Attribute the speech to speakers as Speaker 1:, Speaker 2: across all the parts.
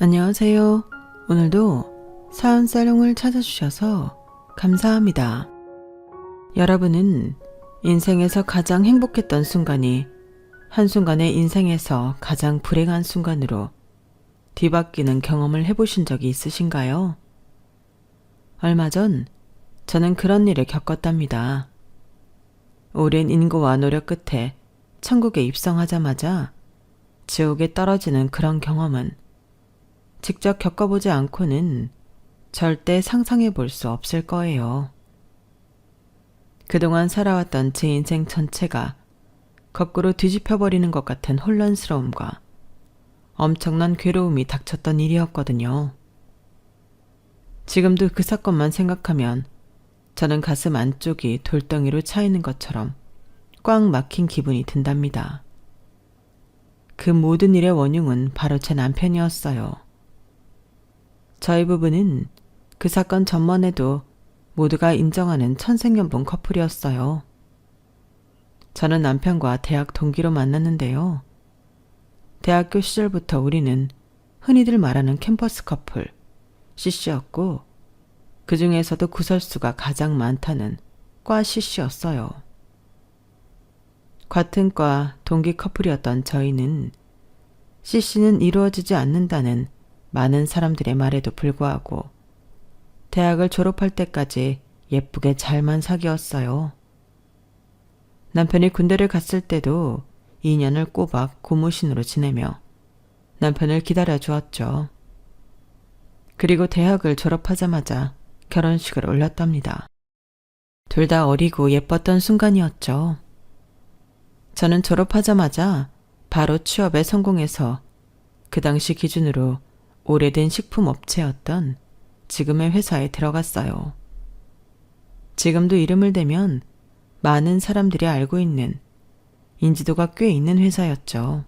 Speaker 1: 안녕하세요. 오늘도 사연 살롱을 찾아주셔서 감사합니다. 여러분은 인생에서 가장 행복했던 순간이 한순간에 인생에서 가장 불행한 순간으로 뒤바뀌는 경험을 해보신 적이 있으신가요? 얼마 전 저는 그런 일을 겪었답니다. 오랜 인고와 노력 끝에 천국에 입성하자마자 지옥에 떨어지는 그런 경험은 직접 겪어보지 않고는 절대 상상해 볼 수 없을 거예요. 그동안 살아왔던 제 인생 전체가 거꾸로 뒤집혀버리는 것 같은 혼란스러움과 엄청난 괴로움이 닥쳤던 일이었거든요. 지금도 그 사건만 생각하면 저는 가슴 안쪽이 돌덩이로 차이는 것처럼 꽉 막힌 기분이 든답니다. 그 모든 일의 원흉은 바로 제 남편이었어요. 저희 부부는 그 사건 전만 해도 모두가 인정하는 천생연분 커플이었어요. 저는 남편과 대학 동기로 만났는데요. 대학교 시절부터 우리는 흔히들 말하는 캠퍼스 커플, CC였고 그 중에서도 구설수가 가장 많다는 과 CC였어요. 같은 과 동기 커플이었던 저희는 CC는 이루어지지 않는다는 많은 사람들의 말에도 불구하고 대학을 졸업할 때까지 예쁘게 잘만 사귀었어요. 남편이 군대를 갔을 때도 2년을 꼬박 고무신으로 지내며 남편을 기다려 주었죠. 그리고 대학을 졸업하자마자 결혼식을 올렸답니다. 둘 다 어리고 예뻤던 순간이었죠. 저는 졸업하자마자 바로 취업에 성공해서 그 당시 기준으로 오래된 식품업체였던 지금의 회사에 들어갔어요. 지금도 이름을 대면 많은 사람들이 알고 있는 인지도가 꽤 있는 회사였죠.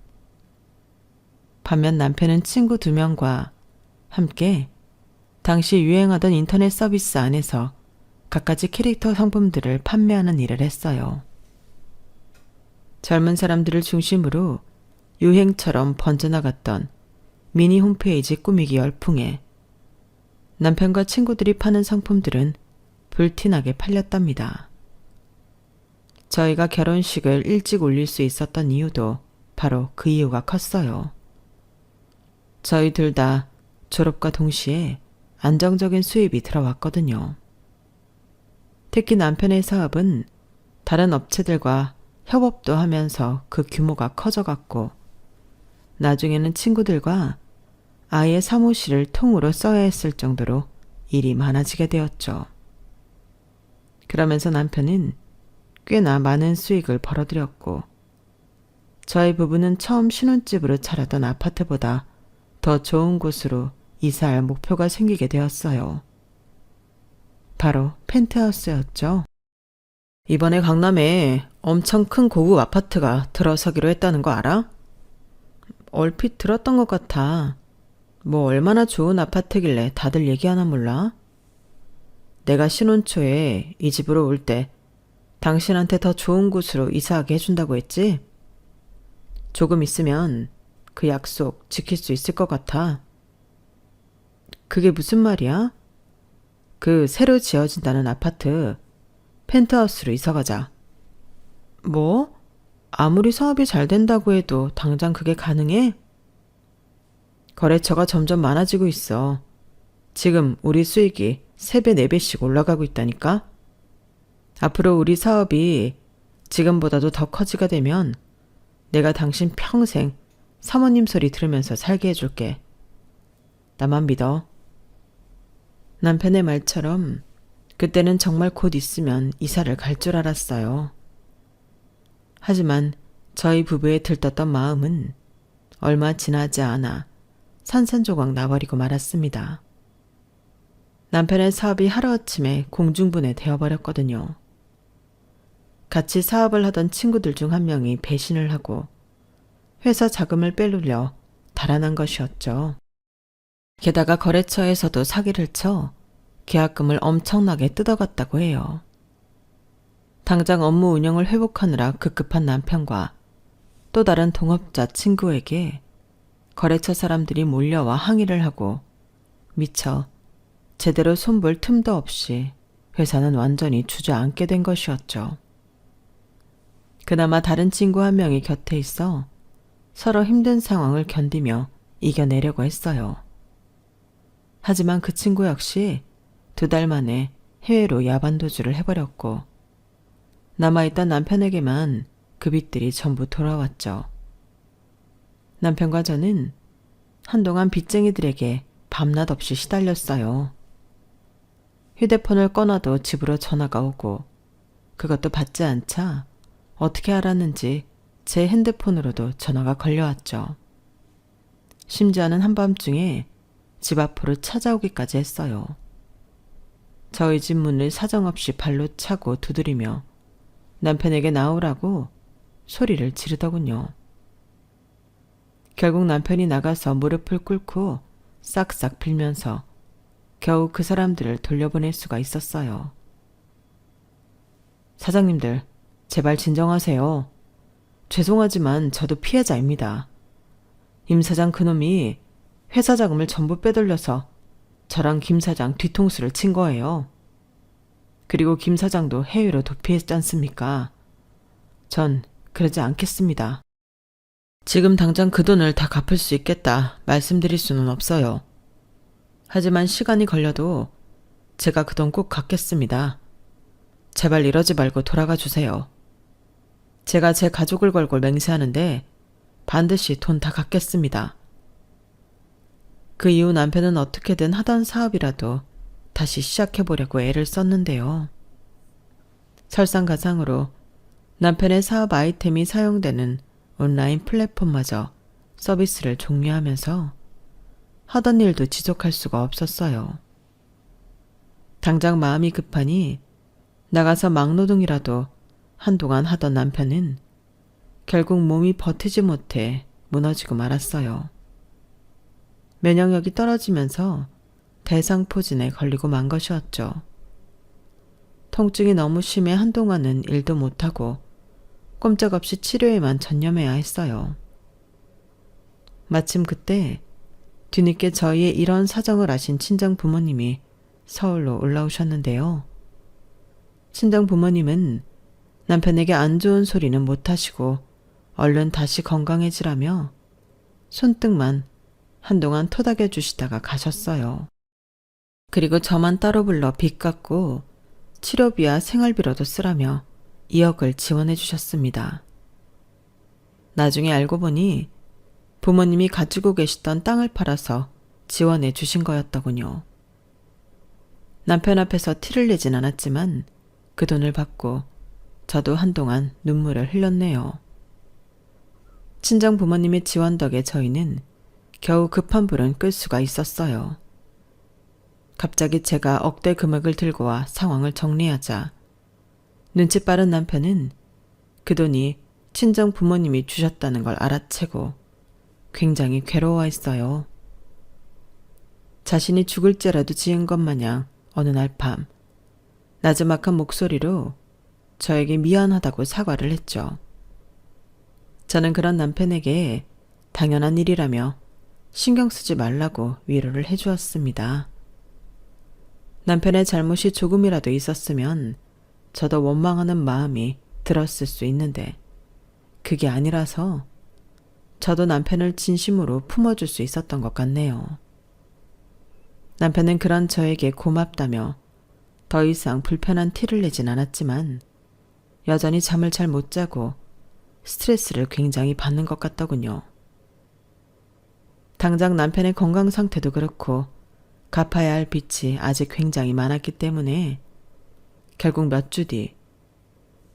Speaker 1: 반면 남편은 친구 2명과 함께 당시 유행하던 인터넷 서비스 안에서 갖가지 캐릭터 상품들을 판매하는 일을 했어요. 젊은 사람들을 중심으로 유행처럼 번져나갔던 미니 홈페이지 꾸미기 열풍에 남편과 친구들이 파는 상품들은 불티나게 팔렸답니다. 저희가 결혼식을 일찍 올릴 수 있었던 이유도 바로 그 이유가 컸어요. 저희 둘 다 졸업과 동시에 안정적인 수입이 들어왔거든요. 특히 남편의 사업은 다른 업체들과 협업도 하면서 그 규모가 커져갔고 나중에는 친구들과 아예 사무실을 통으로 써야 했을 정도로 일이 많아지게 되었죠. 그러면서 남편은 꽤나 많은 수익을 벌어들였고 저희 부부는 처음 신혼집으로 차렸던 아파트보다 더 좋은 곳으로 이사할 목표가 생기게 되었어요. 바로 펜트하우스였죠. 이번에 강남에 엄청 큰 고급 아파트가 들어서기로 했다는 거 알아? 얼핏 들었던 것 같아. 뭐 얼마나 좋은 아파트길래 다들 얘기하나 몰라? 내가 신혼 초에 이 집으로 올 때 당신한테 더 좋은 곳으로 이사하게 해준다고 했지? 조금 있으면 그 약속 지킬 수 있을 것 같아. 그게 무슨 말이야? 그 새로 지어진다는 아파트 펜트하우스로 이사가자. 뭐? 아무리 사업이 잘 된다고 해도 당장 그게 가능해? 거래처가 점점 많아지고 있어. 지금 우리 수익이 3배, 4배씩 올라가고 있다니까? 앞으로 우리 사업이 지금보다도 더 커지게 되면 내가 당신 평생 사모님 소리 들으면서 살게 해줄게. 나만 믿어. 남편의 말처럼 그때는 정말 곧 있으면 이사를 갈 줄 알았어요. 하지만 저희 부부의 들떴던 마음은 얼마 지나지 않아 산산조각 나버리고 말았습니다. 남편의 사업이 하루아침에 공중분해 되어버렸거든요. 같이 사업을 하던 친구들 중 한 명이 배신을 하고 회사 자금을 빼돌려 달아난 것이었죠. 게다가 거래처에서도 사기를 쳐 계약금을 엄청나게 뜯어갔다고 해요. 당장 업무 운영을 회복하느라 급급한 남편과 또 다른 동업자 친구에게 거래처 사람들이 몰려와 항의를 하고 미처 제대로 손볼 틈도 없이 회사는 완전히 주저앉게 된 것이었죠. 그나마 다른 친구 한 명이 곁에 있어 서로 힘든 상황을 견디며 이겨내려고 했어요. 하지만 그 친구 역시 2달 만에 해외로 야반도주를 해버렸고 남아있던 남편에게만 그 빚들이 전부 돌아왔죠. 남편과 저는 한동안 빚쟁이들에게 밤낮 없이 시달렸어요. 휴대폰을 꺼놔도 집으로 전화가 오고 그것도 받지 않자 어떻게 알았는지 제 핸드폰으로도 전화가 걸려왔죠. 심지어는 한밤중에 집 앞으로 찾아오기까지 했어요. 저희 집 문을 사정없이 발로 차고 두드리며 남편에게 나오라고 소리를 지르더군요. 결국 남편이 나가서 무릎을 꿇고 싹싹 빌면서 겨우 그 사람들을 돌려보낼 수가 있었어요. 사장님들, 제발 진정하세요. 죄송하지만 저도 피해자입니다. 임 사장 그놈이 회사 자금을 전부 빼돌려서 저랑 김 사장 뒤통수를 친 거예요. 그리고 김 사장도 해외로 도피했지 않습니까? 전 그러지 않겠습니다. 지금 당장 그 돈을 다 갚을 수 있겠다 말씀드릴 수는 없어요. 하지만 시간이 걸려도 제가 그 돈 꼭 갚겠습니다. 제발 이러지 말고 돌아가 주세요. 제가 제 가족을 걸고 맹세하는데 반드시 돈 다 갚겠습니다. 그 이후 남편은 어떻게든 하던 사업이라도 다시 시작해보려고 애를 썼는데요. 설상가상으로 남편의 사업 아이템이 사용되는 온라인 플랫폼마저 서비스를 종료하면서 하던 일도 지속할 수가 없었어요. 당장 마음이 급하니 나가서 막노동이라도 한동안 하던 남편은 결국 몸이 버티지 못해 무너지고 말았어요. 면역력이 떨어지면서 대상포진에 걸리고 만 것이었죠. 통증이 너무 심해 한동안은 일도 못하고 꼼짝없이 치료에만 전념해야 했어요. 마침 그때 뒤늦게 저희의 이런 사정을 아신 친정 부모님이 서울로 올라오셨는데요. 친정 부모님은 남편에게 안 좋은 소리는 못하시고 얼른 다시 건강해지라며 손등만 한동안 토닥여 주시다가 가셨어요. 그리고 저만 따로 불러 빚 갚고 치료비와 생활비로도 쓰라며 2억을 지원해 주셨습니다. 나중에 알고 보니 부모님이 가지고 계시던 땅을 팔아서 지원해 주신 거였더군요. 남편 앞에서 티를 내진 않았지만 그 돈을 받고 저도 한동안 눈물을 흘렸네요. 친정 부모님의 지원 덕에 저희는 겨우 급한 불은 끌 수가 있었어요. 갑자기 제가 억대 금액을 들고 와 상황을 정리하자 눈치 빠른 남편은 그 돈이 친정 부모님이 주셨다는 걸 알아채고 굉장히 괴로워했어요. 자신이 죽을 죄라도 지은 것 마냥 어느 날 밤 나지막한 목소리로 저에게 미안하다고 사과를 했죠. 저는 그런 남편에게 당연한 일이라며 신경 쓰지 말라고 위로를 해주었습니다. 남편의 잘못이 조금이라도 있었으면 저도 원망하는 마음이 들었을 수 있는데 그게 아니라서 저도 남편을 진심으로 품어줄 수 있었던 것 같네요. 남편은 그런 저에게 고맙다며 더 이상 불편한 티를 내진 않았지만 여전히 잠을 잘 못 자고 스트레스를 굉장히 받는 것 같더군요. 당장 남편의 건강 상태도 그렇고 갚아야 할 빚이 아직 굉장히 많았기 때문에 결국 몇 주 뒤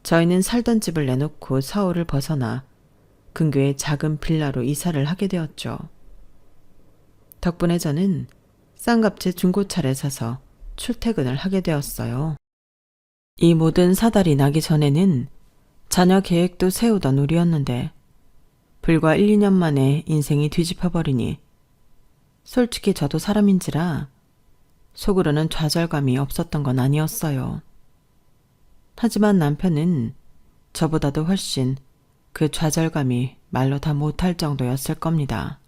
Speaker 1: 저희는 살던 집을 내놓고 서울을 벗어나 근교의 작은 빌라로 이사를 하게 되었죠. 덕분에 저는 싼값에 중고차를 사서 출퇴근을 하게 되었어요. 이 모든 사달이 나기 전에는 자녀 계획도 세우던 우리였는데 불과 1, 2년 만에 인생이 뒤집혀버리니 솔직히 저도 사람인지라 속으로는 좌절감이 없었던 건 아니었어요. 하지만 남편은 저보다도 훨씬 그 좌절감이 말로 다 못할 정도였을 겁니다.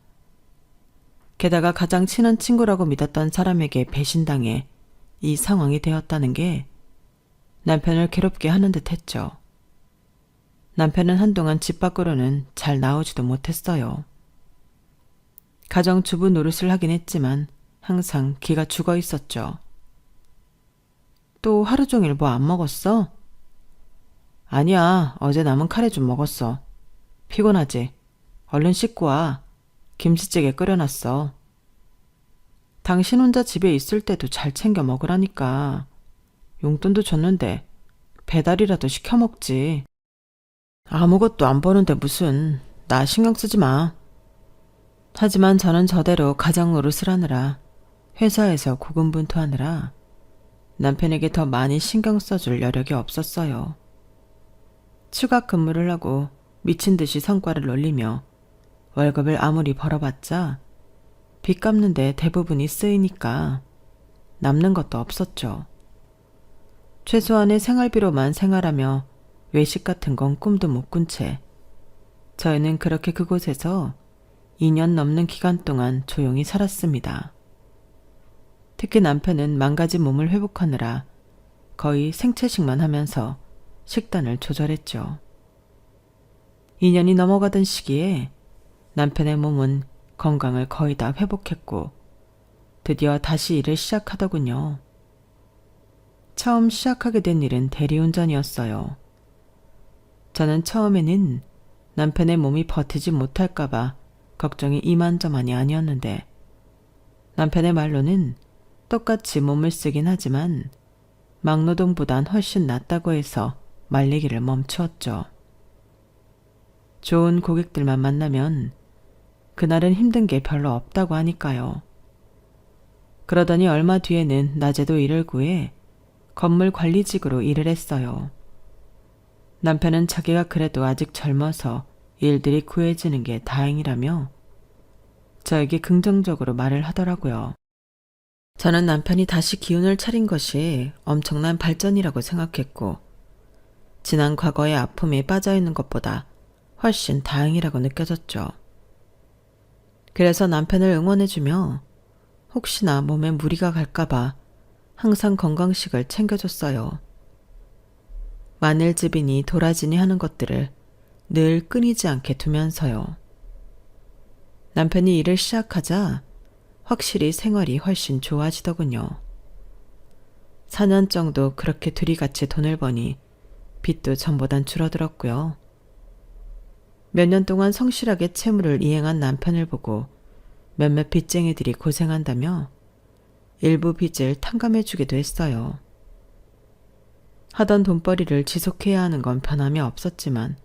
Speaker 1: 게다가 가장 친한 친구라고 믿었던 사람에게 배신당해 이 상황이 되었다는 게 남편을 괴롭게 하는 듯 했죠. 남편은 한동안 집 밖으로는 잘 나오지도 못했어요. 가정주부 노릇을 하긴 했지만 항상 기가 죽어 있었죠. 또 하루 종일 뭐 안 먹었어? 아니야, 어제 남은 카레 좀 먹었어. 피곤하지? 얼른 씻고 와. 김치찌개 끓여놨어. 당신 혼자 집에 있을 때도 잘 챙겨 먹으라니까. 용돈도 줬는데 배달이라도 시켜 먹지. 아무것도 안 버는데 무슨, 나 신경 쓰지 마. 하지만 저는 저대로 가정 노릇을 하느라, 회사에서 고군분투하느라 남편에게 더 많이 신경 써줄 여력이 없었어요. 추가 근무를 하고 미친 듯이 성과를 올리며 월급을 아무리 벌어봤자 빚 갚는데 대부분이 쓰이니까 남는 것도 없었죠. 최소한의 생활비로만 생활하며 외식 같은 건 꿈도 못 꾼 채 저희는 그렇게 그곳에서 2년 넘는 기간 동안 조용히 살았습니다. 특히 남편은 망가진 몸을 회복하느라 거의 생채식만 하면서 식단을 조절했죠. 2년이 넘어가던 시기에 남편의 몸은 건강을 거의 다 회복했고 드디어 다시 일을 시작하더군요. 처음 시작하게 된 일은 대리운전이었어요. 저는 처음에는 남편의 몸이 버티지 못할까봐 걱정이 이만저만이 아니었는데 남편의 말로는 똑같이 몸을 쓰긴 하지만 막노동보단 훨씬 낫다고 해서 말리기를 멈추었죠. 좋은 고객들만 만나면 그날은 힘든 게 별로 없다고 하니까요. 그러더니 얼마 뒤에는 낮에도 일을 구해 건물 관리직으로 일을 했어요. 남편은 자기가 그래도 아직 젊어서 일들이 구해지는 게 다행이라며 저에게 긍정적으로 말을 하더라고요. 저는 남편이 다시 기운을 차린 것이 엄청난 발전이라고 생각했고 지난 과거의 아픔에 빠져있는 것보다 훨씬 다행이라고 느껴졌죠. 그래서 남편을 응원해주며 혹시나 몸에 무리가 갈까봐 항상 건강식을 챙겨줬어요. 마늘즙이니 도라지니 하는 것들을 늘 끊이지 않게 두면서요. 남편이 일을 시작하자 확실히 생활이 훨씬 좋아지더군요. 4년 정도 그렇게 둘이 같이 돈을 버니 빚도 전보단 줄어들었고요. 몇 년 동안 성실하게 채무를 이행한 남편을 보고 몇몇 빚쟁이들이 고생한다며 일부 빚을 탕감해주기도 했어요. 하던 돈벌이를 지속해야 하는 건 변함이 없었지만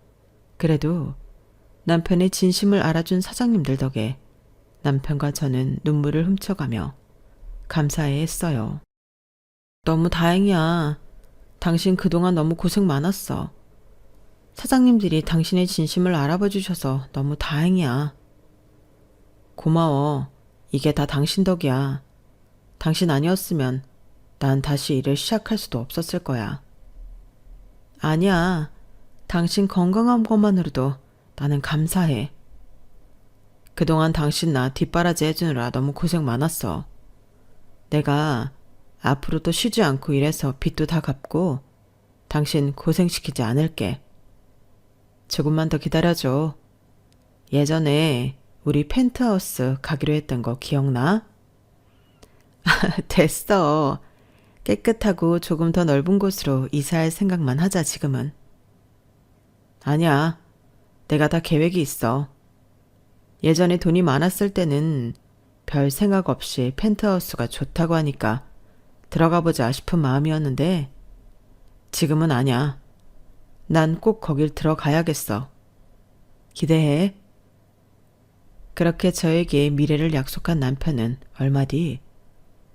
Speaker 1: 그래도 남편의 진심을 알아준 사장님들 덕에 남편과 저는 눈물을 훔쳐가며 감사해 했어요. 너무 다행이야. 당신 그동안 너무 고생 많았어. 사장님들이 당신의 진심을 알아봐 주셔서 너무 다행이야. 고마워. 이게 다 당신 덕이야. 당신 아니었으면 난 다시 일을 시작할 수도 없었을 거야. 아니야. 당신 건강한 것만으로도 나는 감사해. 그동안 당신 나 뒷바라지 해주느라 너무 고생 많았어. 내가 앞으로도 쉬지 않고 일해서 빚도 다 갚고 당신 고생시키지 않을게. 조금만 더 기다려줘. 예전에 우리 펜트하우스 가기로 했던 거 기억나? 됐어. 깨끗하고 조금 더 넓은 곳으로 이사할 생각만 하자 지금은. 아니야. 내가 다 계획이 있어. 예전에 돈이 많았을 때는 별 생각 없이 펜트하우스가 좋다고 하니까 들어가 보자 싶은 마음이었는데 지금은 아니야. 난 꼭 거길 들어가야겠어. 기대해. 그렇게 저에게 미래를 약속한 남편은 얼마 뒤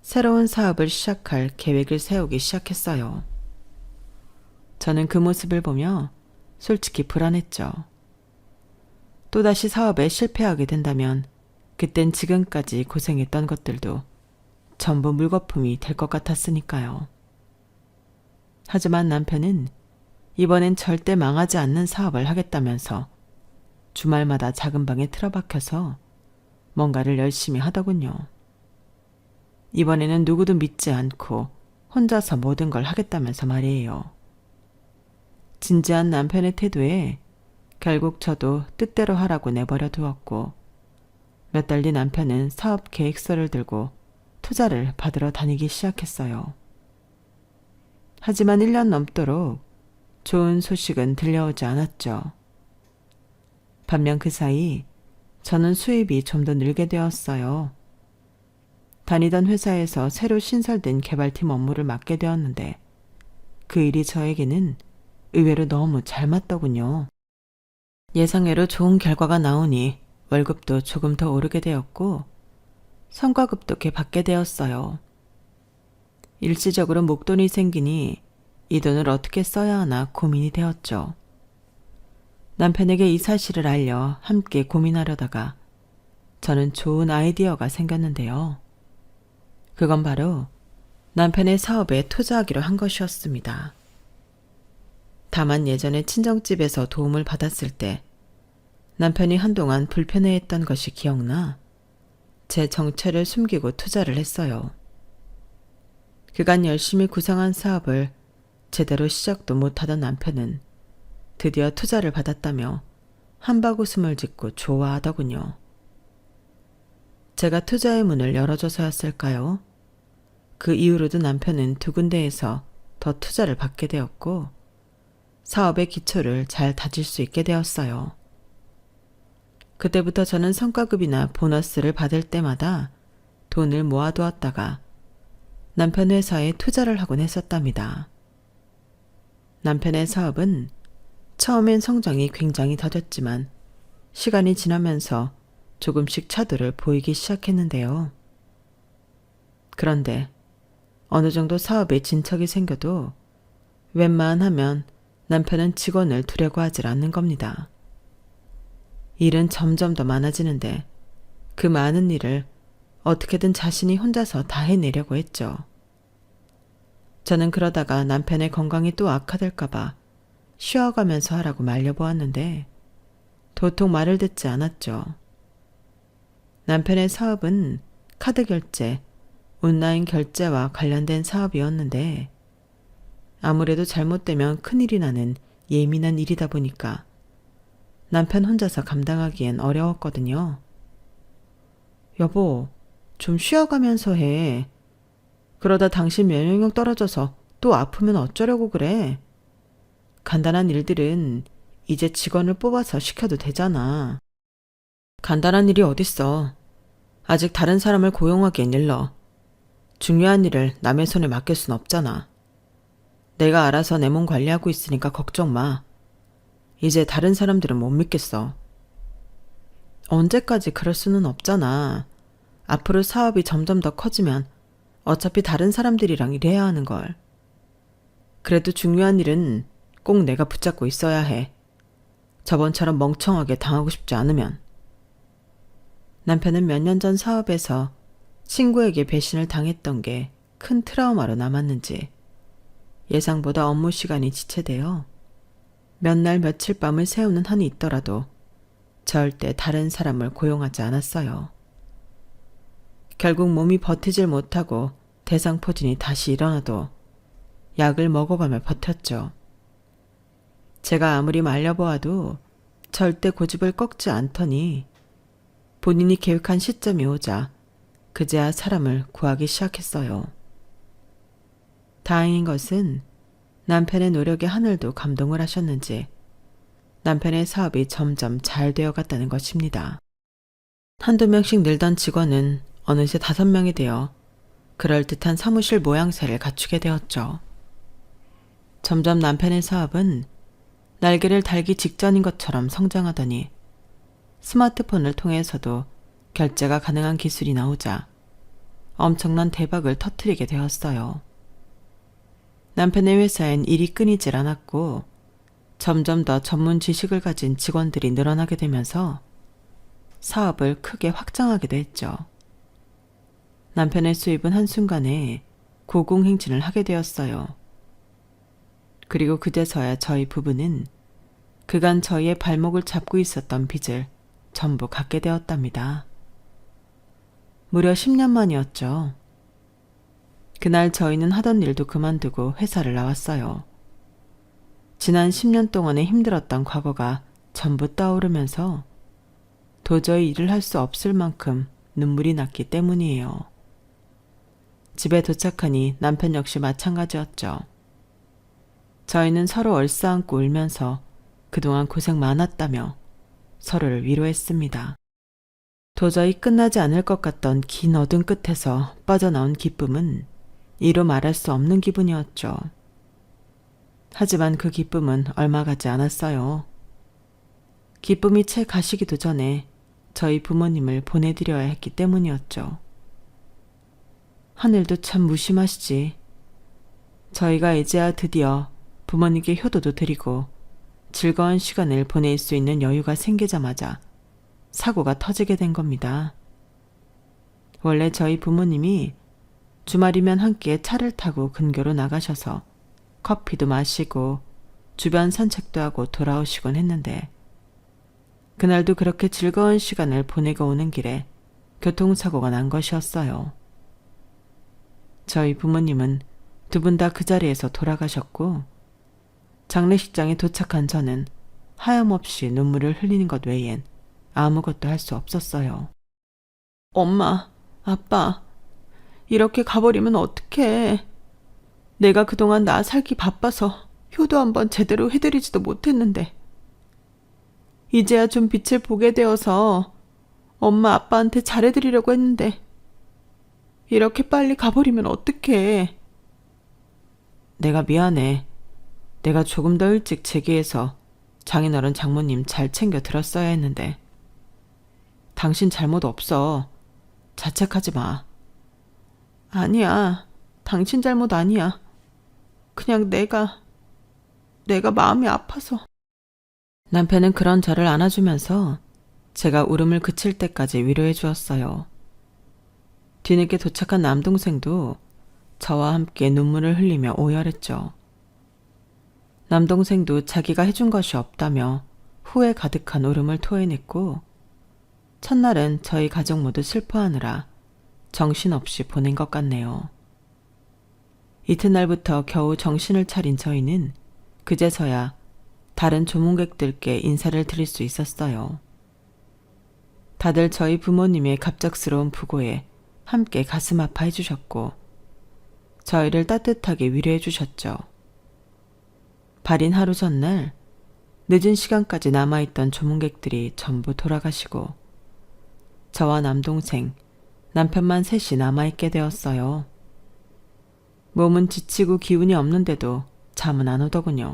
Speaker 1: 새로운 사업을 시작할 계획을 세우기 시작했어요. 저는 그 모습을 보며 솔직히 불안했죠. 또다시 사업에 실패하게 된다면 그땐 지금까지 고생했던 것들도 전부 물거품이 될 것 같았으니까요. 하지만 남편은 이번엔 절대 망하지 않는 사업을 하겠다면서 주말마다 작은 방에 틀어박혀서 뭔가를 열심히 하더군요. 이번에는 누구도 믿지 않고 혼자서 모든 걸 하겠다면서 말이에요. 진지한 남편의 태도에 결국 저도 뜻대로 하라고 내버려 두었고 몇 달 뒤 남편은 사업 계획서를 들고 투자를 받으러 다니기 시작했어요. 하지만 1년 넘도록 좋은 소식은 들려오지 않았죠. 반면 그 사이 저는 수입이 좀 더 늘게 되었어요. 다니던 회사에서 새로 신설된 개발팀 업무를 맡게 되었는데 그 일이 저에게는 의외로 너무 잘 맞더군요. 예상외로 좋은 결과가 나오니 월급도 조금 더 오르게 되었고 성과급도 꽤 받게 되었어요. 일시적으로 목돈이 생기니 이 돈을 어떻게 써야 하나 고민이 되었죠. 남편에게 이 사실을 알려 함께 고민하려다가 저는 좋은 아이디어가 생겼는데요. 그건 바로 남편의 사업에 투자하기로 한 것이었습니다. 다만 예전에 친정집에서 도움을 받았을 때 남편이 한동안 불편해했던 것이 기억나 제 정체를 숨기고 투자를 했어요. 그간 열심히 구상한 사업을 제대로 시작도 못하던 남편은 드디어 투자를 받았다며 한바구음을 짓고 좋아하더군요. 제가 투자의 문을 열어줘서였을까요? 그 이후로도 남편은 두 군데에서 더 투자를 받게 되었고 사업의 기초를 잘 다질 수 있게 되었어요. 그때부터 저는 성과급이나 보너스를 받을 때마다 돈을 모아두었다가 남편 회사에 투자를 하곤 했었답니다. 남편의 사업은 처음엔 성장이 굉장히 더뎠지만 시간이 지나면서 조금씩 차도를 보이기 시작했는데요. 그런데 어느 정도 사업에 진척이 생겨도 웬만하면 남편은 직원을 두려고 하질 않는 겁니다. 일은 점점 더 많아지는데 그 많은 일을 어떻게든 자신이 혼자서 다 해내려고 했죠. 저는 그러다가 남편의 건강이 또 악화될까봐 쉬어가면서 하라고 말려보았는데 도통 말을 듣지 않았죠. 남편의 사업은 카드 결제, 온라인 결제와 관련된 사업이었는데 아무래도 잘못되면 큰일이 나는 예민한 일이다 보니까 남편 혼자서 감당하기엔 어려웠거든요. 여보, 좀 쉬어가면서 해. 그러다 당신 면역력 떨어져서 또 아프면 어쩌려고 그래. 간단한 일들은 이제 직원을 뽑아서 시켜도 되잖아. 간단한 일이 어딨어. 아직 다른 사람을 고용하기엔 일러. 중요한 일을 남의 손에 맡길 순 없잖아. 내가 알아서 내 몸 관리하고 있으니까 걱정 마. 이제 다른 사람들은 못 믿겠어. 언제까지 그럴 수는 없잖아. 앞으로 사업이 점점 더 커지면 어차피 다른 사람들이랑 일해야 하는 걸. 그래도 중요한 일은 꼭 내가 붙잡고 있어야 해. 저번처럼 멍청하게 당하고 싶지 않으면. 남편은 몇 년 전 사업에서 친구에게 배신을 당했던 게 큰 트라우마로 남았는지 예상보다 업무 시간이 지체되어 몇 날 며칠 밤을 새우는 한이 있더라도 절대 다른 사람을 고용하지 않았어요. 결국 몸이 버티질 못하고 대상포진이 다시 일어나도 약을 먹어가며 버텼죠. 제가 아무리 말려보아도 절대 고집을 꺾지 않더니 본인이 계획한 시점이 오자 그제야 사람을 구하기 시작했어요. 다행인 것은 남편의 노력에 하늘도 감동을 하셨는지 남편의 사업이 점점 잘 되어갔다는 것입니다. 한두 명씩 늘던 직원은 어느새 5명이 되어 그럴듯한 사무실 모양새를 갖추게 되었죠. 점점 남편의 사업은 날개를 달기 직전인 것처럼 성장하더니 스마트폰을 통해서도 결제가 가능한 기술이 나오자 엄청난 대박을 터뜨리게 되었어요. 남편의 회사엔 일이 끊이질 않았고 점점 더 전문 지식을 가진 직원들이 늘어나게 되면서 사업을 크게 확장하기도 했죠. 남편의 수입은 한순간에 고공행진을 하게 되었어요. 그리고 그제서야 저희 부부는 그간 저희의 발목을 잡고 있었던 빚을 전부 갚게 되었답니다. 무려 10년 만이었죠. 그날 저희는 하던 일도 그만두고 회사를 나왔어요. 지난 10년 동안에 힘들었던 과거가 전부 떠오르면서 도저히 일을 할 수 없을 만큼 눈물이 났기 때문이에요. 집에 도착하니 남편 역시 마찬가지였죠. 저희는 서로 얼싸안고 울면서 그동안 고생 많았다며 서로를 위로했습니다. 도저히 끝나지 않을 것 같던 긴 어둠 끝에서 빠져나온 기쁨은 이루 말할 수 없는 기분이었죠. 하지만 그 기쁨은 얼마 가지 않았어요. 기쁨이 채 가시기도 전에 저희 부모님을 보내드려야 했기 때문이었죠. 하늘도 참 무심하시지. 저희가 이제야 드디어 부모님께 효도도 드리고 즐거운 시간을 보낼 수 있는 여유가 생기자마자 사고가 터지게 된 겁니다. 원래 저희 부모님이 주말이면 함께 차를 타고 근교로 나가셔서 커피도 마시고 주변 산책도 하고 돌아오시곤 했는데 그날도 그렇게 즐거운 시간을 보내고 오는 길에 교통사고가 난 것이었어요. 저희 부모님은 두 분 다 그 자리에서 돌아가셨고 장례식장에 도착한 저는 하염없이 눈물을 흘리는 것 외엔 아무것도 할 수 없었어요. 엄마, 아빠, 이렇게 가버리면 어떡해. 내가 그동안 나 살기 바빠서 효도 한번 제대로 해드리지도 못했는데 이제야 좀 빛을 보게 되어서 엄마 아빠한테 잘해드리려고 했는데 이렇게 빨리 가버리면 어떡해. 내가 미안해. 내가 조금 더 일찍 제기해서 장인어른 장모님 잘 챙겨 들었어야 했는데 당신 잘못 없어. 자책하지 마. 아니야. 당신 잘못 아니야. 그냥 내가 마음이 아파서. 남편은 그런 저를 안아주면서 제가 울음을 그칠 때까지 위로해 주었어요. 뒤늦게 도착한 남동생도 저와 함께 눈물을 흘리며 오열했죠. 남동생도 자기가 해준 것이 없다며 후회 가득한 울음을 토해냈고 첫날은 저희 가족 모두 슬퍼하느라 정신없이 보낸 것 같네요. 이튿날부터 겨우 정신을 차린 저희는 그제서야 다른 조문객들께 인사를 드릴 수 있었어요. 다들 저희 부모님의 갑작스러운 부고에 함께 가슴 아파해 주셨고 저희를 따뜻하게 위로해 주셨죠. 발인 하루 전날 늦은 시간까지 남아있던 조문객들이 전부 돌아가시고 저와 남동생, 남편만 셋이 남아있게 되었어요. 몸은 지치고 기운이 없는데도 잠은 안 오더군요.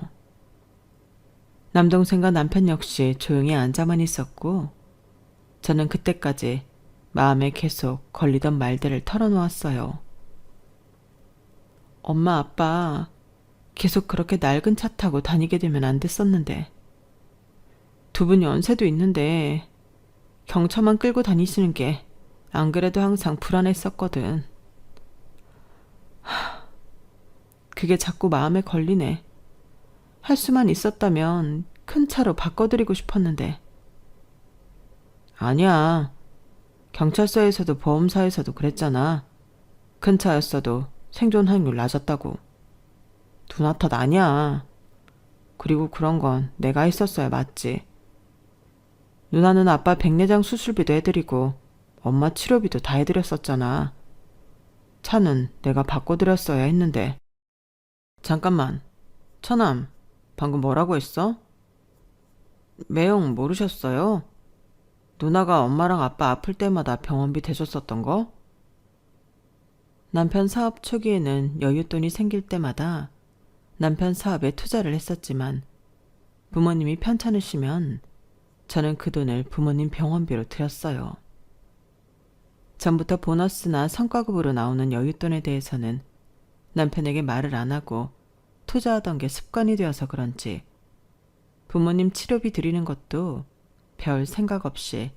Speaker 1: 남동생과 남편 역시 조용히 앉아만 있었고 저는 그때까지 마음에 계속 걸리던 말들을 털어놓았어요. 엄마, 아빠 계속 그렇게 낡은 차 타고 다니게 되면 안 됐었는데 두 분 연세도 있는데 경차만 끌고 다니시는 게 안 그래도 항상 불안했었거든. 그게 자꾸 마음에 걸리네. 할 수만 있었다면 큰 차로 바꿔드리고 싶었는데. 아니야. 경찰서에서도 보험사에서도 그랬잖아. 큰 차였어도 생존 확률 낮았다고. 누나 탓 아니야. 그리고 그런 건 내가 했었어야 맞지. 누나는 아빠 백내장 수술비도 해드리고 엄마 치료비도 다 해드렸었잖아. 차는 내가 바꿔드렸어야 했는데. 잠깐만. 처남, 방금 뭐라고 했어? 매형 모르셨어요? 누나가 엄마랑 아빠 아플 때마다 병원비 대줬었던 거? 남편 사업 초기에는 여윳돈이 생길 때마다 남편 사업에 투자를 했었지만 부모님이 편찮으시면 저는 그 돈을 부모님 병원비로 드렸어요. 전부터 보너스나 성과급으로 나오는 여윳돈에 대해서는 남편에게 말을 안 하고 투자하던 게 습관이 되어서 그런지 부모님 치료비 드리는 것도 별 생각 없이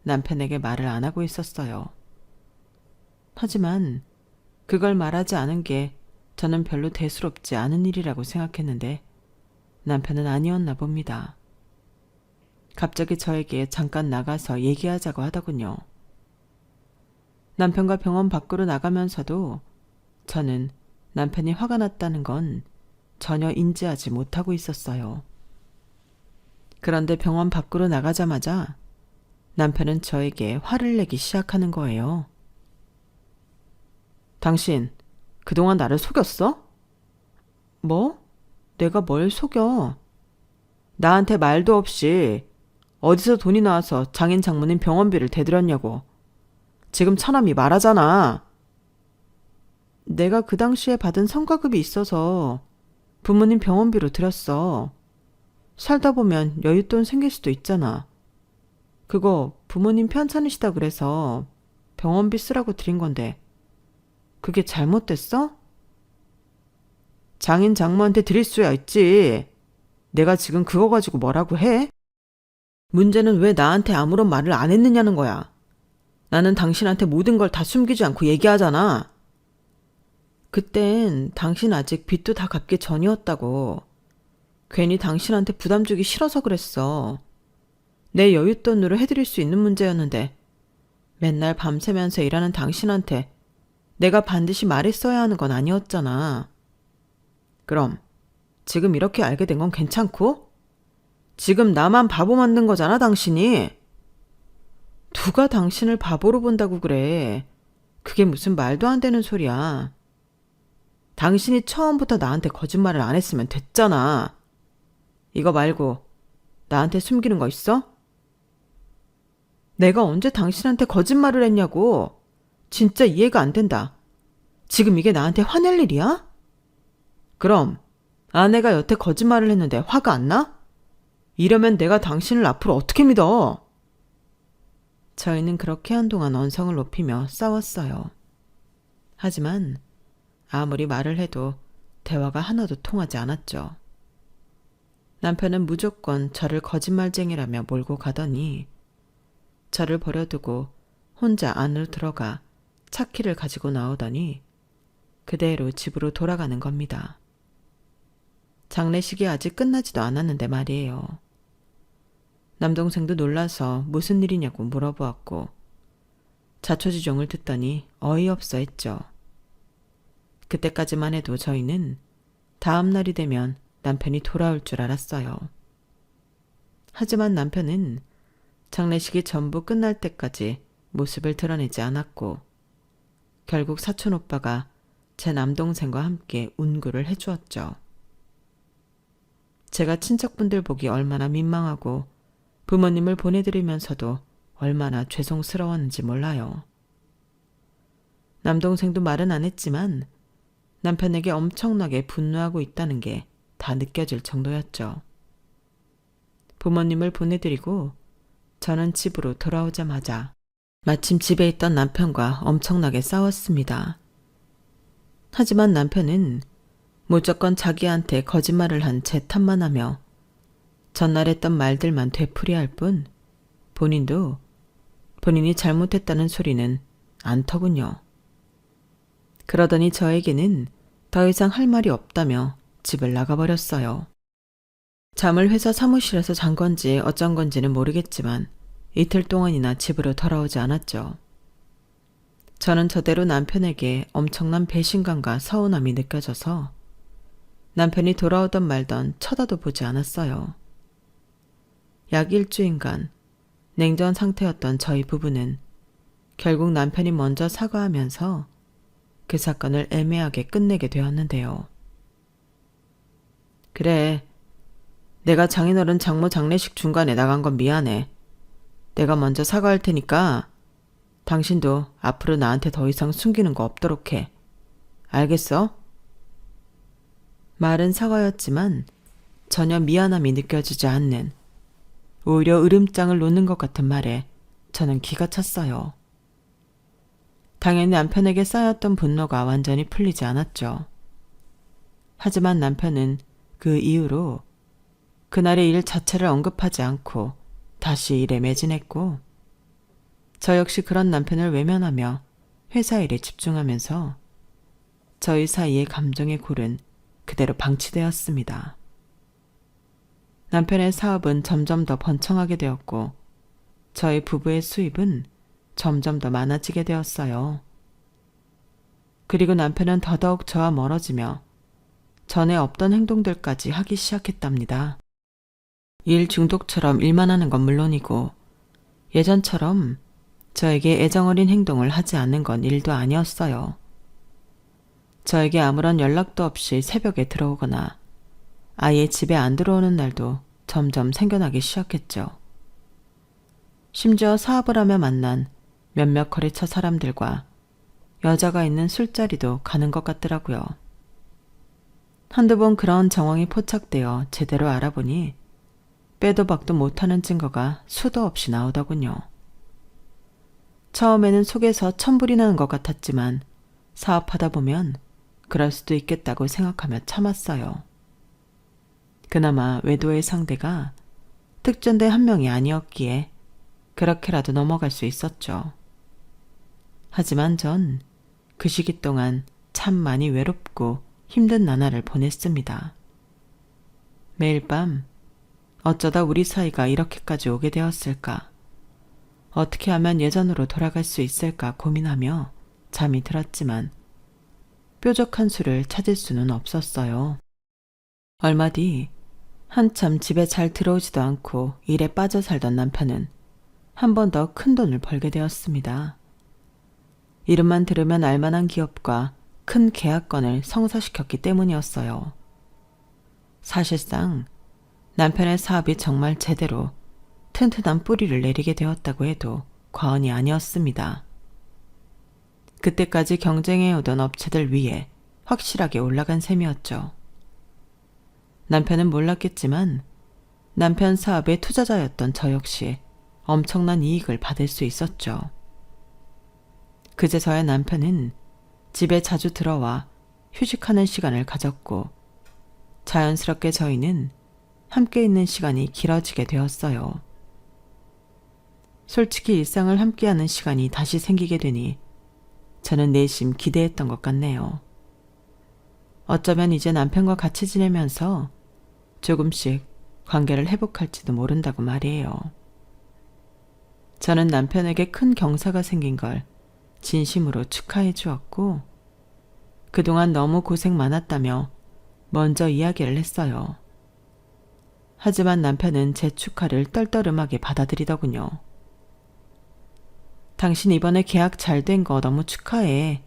Speaker 1: 남편에게 말을 안 하고 있었어요. 하지만 그걸 말하지 않은 게 저는 별로 대수롭지 않은 일이라고 생각했는데 남편은 아니었나 봅니다. 갑자기 저에게 잠깐 나가서 얘기하자고 하더군요. 남편과 병원 밖으로 나가면서도 저는 남편이 화가 났다는 건 전혀 인지하지 못하고 있었어요. 그런데 병원 밖으로 나가자마자 남편은 저에게 화를 내기 시작하는 거예요. 당신, 그동안 나를 속였어? 뭐? 내가 뭘 속여? 나한테 말도 없이 어디서 돈이 나와서 장인 장모님 병원비를 대드렸냐고. 지금 처남이 말하잖아. 내가 그 당시에 받은 성과급이 있어서 부모님 병원비로 드렸어. 살다 보면 여윳돈 생길 수도 있잖아. 그거 부모님 편찮으시다 그래서 병원비 쓰라고 드린 건데 그게 잘못됐어? 장인 장모한테 드릴 수야 있지. 내가 지금 그거 가지고 뭐라고 해? 문제는 왜 나한테 아무런 말을 안 했느냐는 거야. 나는 당신한테 모든 걸 다 숨기지 않고 얘기하잖아. 그땐 당신 아직 빚도 다 갚기 전이었다고. 괜히 당신한테 부담 주기 싫어서 그랬어. 내 여윳돈으로 해드릴 수 있는 문제였는데 맨날 밤새면서 일하는 당신한테 내가 반드시 말했어야 하는 건 아니었잖아. 그럼 지금 이렇게 알게 된 건 괜찮고? 지금 나만 바보 만든 거잖아, 당신이. 누가 당신을 바보로 본다고 그래. 그게 무슨 말도 안 되는 소리야. 당신이 처음부터 나한테 거짓말을 안 했으면 됐잖아. 이거 말고 나한테 숨기는 거 있어? 내가 언제 당신한테 거짓말을 했냐고. 진짜 이해가 안 된다. 지금 이게 나한테 화낼 일이야? 그럼 아내가 여태 거짓말을 했는데 화가 안 나? 이러면 내가 당신을 앞으로 어떻게 믿어? 저희는 그렇게 한동안 언성을 높이며 싸웠어요. 하지만 아무리 말을 해도 대화가 하나도 통하지 않았죠. 남편은 무조건 저를 거짓말쟁이라며 몰고 가더니 저를 버려두고 혼자 안으로 들어가 차키를 가지고 나오더니 그대로 집으로 돌아가는 겁니다. 장례식이 아직 끝나지도 않았는데 말이에요. 남동생도 놀라서 무슨 일이냐고 물어보았고 자초지종을 듣더니 어이없어 했죠. 그때까지만 해도 저희는 다음 날이 되면 남편이 돌아올 줄 알았어요. 하지만 남편은 장례식이 전부 끝날 때까지 모습을 드러내지 않았고 결국 사촌 오빠가 제 남동생과 함께 운구를 해주었죠. 제가 친척분들 보기 얼마나 민망하고 부모님을 보내드리면서도 얼마나 죄송스러웠는지 몰라요. 남동생도 말은 안 했지만 남편에게 엄청나게 분노하고 있다는 게 다 느껴질 정도였죠. 부모님을 보내드리고 저는 집으로 돌아오자마자 마침 집에 있던 남편과 엄청나게 싸웠습니다. 하지만 남편은 무조건 자기한테 거짓말을 한 제 탓만 하며 전날 했던 말들만 되풀이할 뿐 본인도 본인이 잘못했다는 소리는 않더군요. 그러더니 저에게는 더 이상 할 말이 없다며 집을 나가버렸어요. 잠을 회사 사무실에서 잔 건지 어쩐 건지는 모르겠지만 이틀 동안이나 집으로 돌아오지 않았죠. 저는 저대로 남편에게 엄청난 배신감과 서운함이 느껴져서 남편이 돌아오던 말던 쳐다도 보지 않았어요. 약 일주일간 냉전 상태였던 저희 부부는 결국 남편이 먼저 사과하면서 그 사건을 애매하게 끝내게 되었는데요. 그래, 내가 장인어른 장모 장례식 중간에 나간 건 미안해. 내가 먼저 사과할 테니까 당신도 앞으로 나한테 더 이상 숨기는 거 없도록 해. 알겠어? 말은 사과였지만 전혀 미안함이 느껴지지 않는, 오히려 으름장을 놓는 것 같은 말에 저는 기가 찼어요. 당연히 남편에게 쌓였던 분노가 완전히 풀리지 않았죠. 하지만 남편은 그 이후로 그날의 일 자체를 언급하지 않고 다시 일에 매진했고 저 역시 그런 남편을 외면하며 회사 일에 집중하면서 저희 사이의 감정의 골은 그대로 방치되었습니다. 남편의 사업은 점점 더 번창하게 되었고 저희 부부의 수입은 점점 더 많아지게 되었어요. 그리고 남편은 더더욱 저와 멀어지며 전에 없던 행동들까지 하기 시작했답니다. 일 중독처럼 일만 하는 건 물론이고 예전처럼 저에게 애정어린 행동을 하지 않는 건 일도 아니었어요. 저에게 아무런 연락도 없이 새벽에 들어오거나 아예 집에 안 들어오는 날도 점점 생겨나기 시작했죠. 심지어 사업을 하며 만난 몇몇 거래처 사람들과 여자가 있는 술자리도 가는 것 같더라고요. 한두 번 그런 정황이 포착되어 제대로 알아보니 빼도 박도 못하는 증거가 수도 없이 나오더군요. 처음에는 속에서 천불이 나는 것 같았지만 사업하다 보면 그럴 수도 있겠다고 생각하며 참았어요. 그나마 외도의 상대가 특전대 한 명이 아니었기에 그렇게라도 넘어갈 수 있었죠. 하지만 전 그 시기 동안 참 많이 외롭고 힘든 나날을 보냈습니다. 매일 밤 어쩌다 우리 사이가 이렇게까지 오게 되었을까? 어떻게 하면 예전으로 돌아갈 수 있을까 고민하며 잠이 들었지만 뾰족한 수를 찾을 수는 없었어요. 얼마 뒤 한참 집에 잘 들어오지도 않고 일에 빠져 살던 남편은 한 번 더 큰 돈을 벌게 되었습니다. 이름만 들으면 알만한 기업과 큰 계약건을 성사시켰기 때문이었어요. 사실상 남편의 사업이 정말 제대로 튼튼한 뿌리를 내리게 되었다고 해도 과언이 아니었습니다. 그때까지 경쟁해오던 업체들 위에 확실하게 올라간 셈이었죠. 남편은 몰랐겠지만 남편 사업의 투자자였던 저 역시 엄청난 이익을 받을 수 있었죠. 그제서야 남편은 집에 자주 들어와 휴식하는 시간을 가졌고 자연스럽게 저희는 함께 있는 시간이 길어지게 되었어요. 솔직히 일상을 함께하는 시간이 다시 생기게 되니 저는 내심 기대했던 것 같네요. 어쩌면 이제 남편과 같이 지내면서 조금씩 관계를 회복할지도 모른다고 말이에요. 저는 남편에게 큰 경사가 생긴 걸 진심으로 축하해 주었고 그동안 너무 고생 많았다며 먼저 이야기를 했어요. 하지만 남편은 제 축하를 떨떠름하게 받아들이더군요. 당신 이번에 계약 잘 된 거 너무 축하해.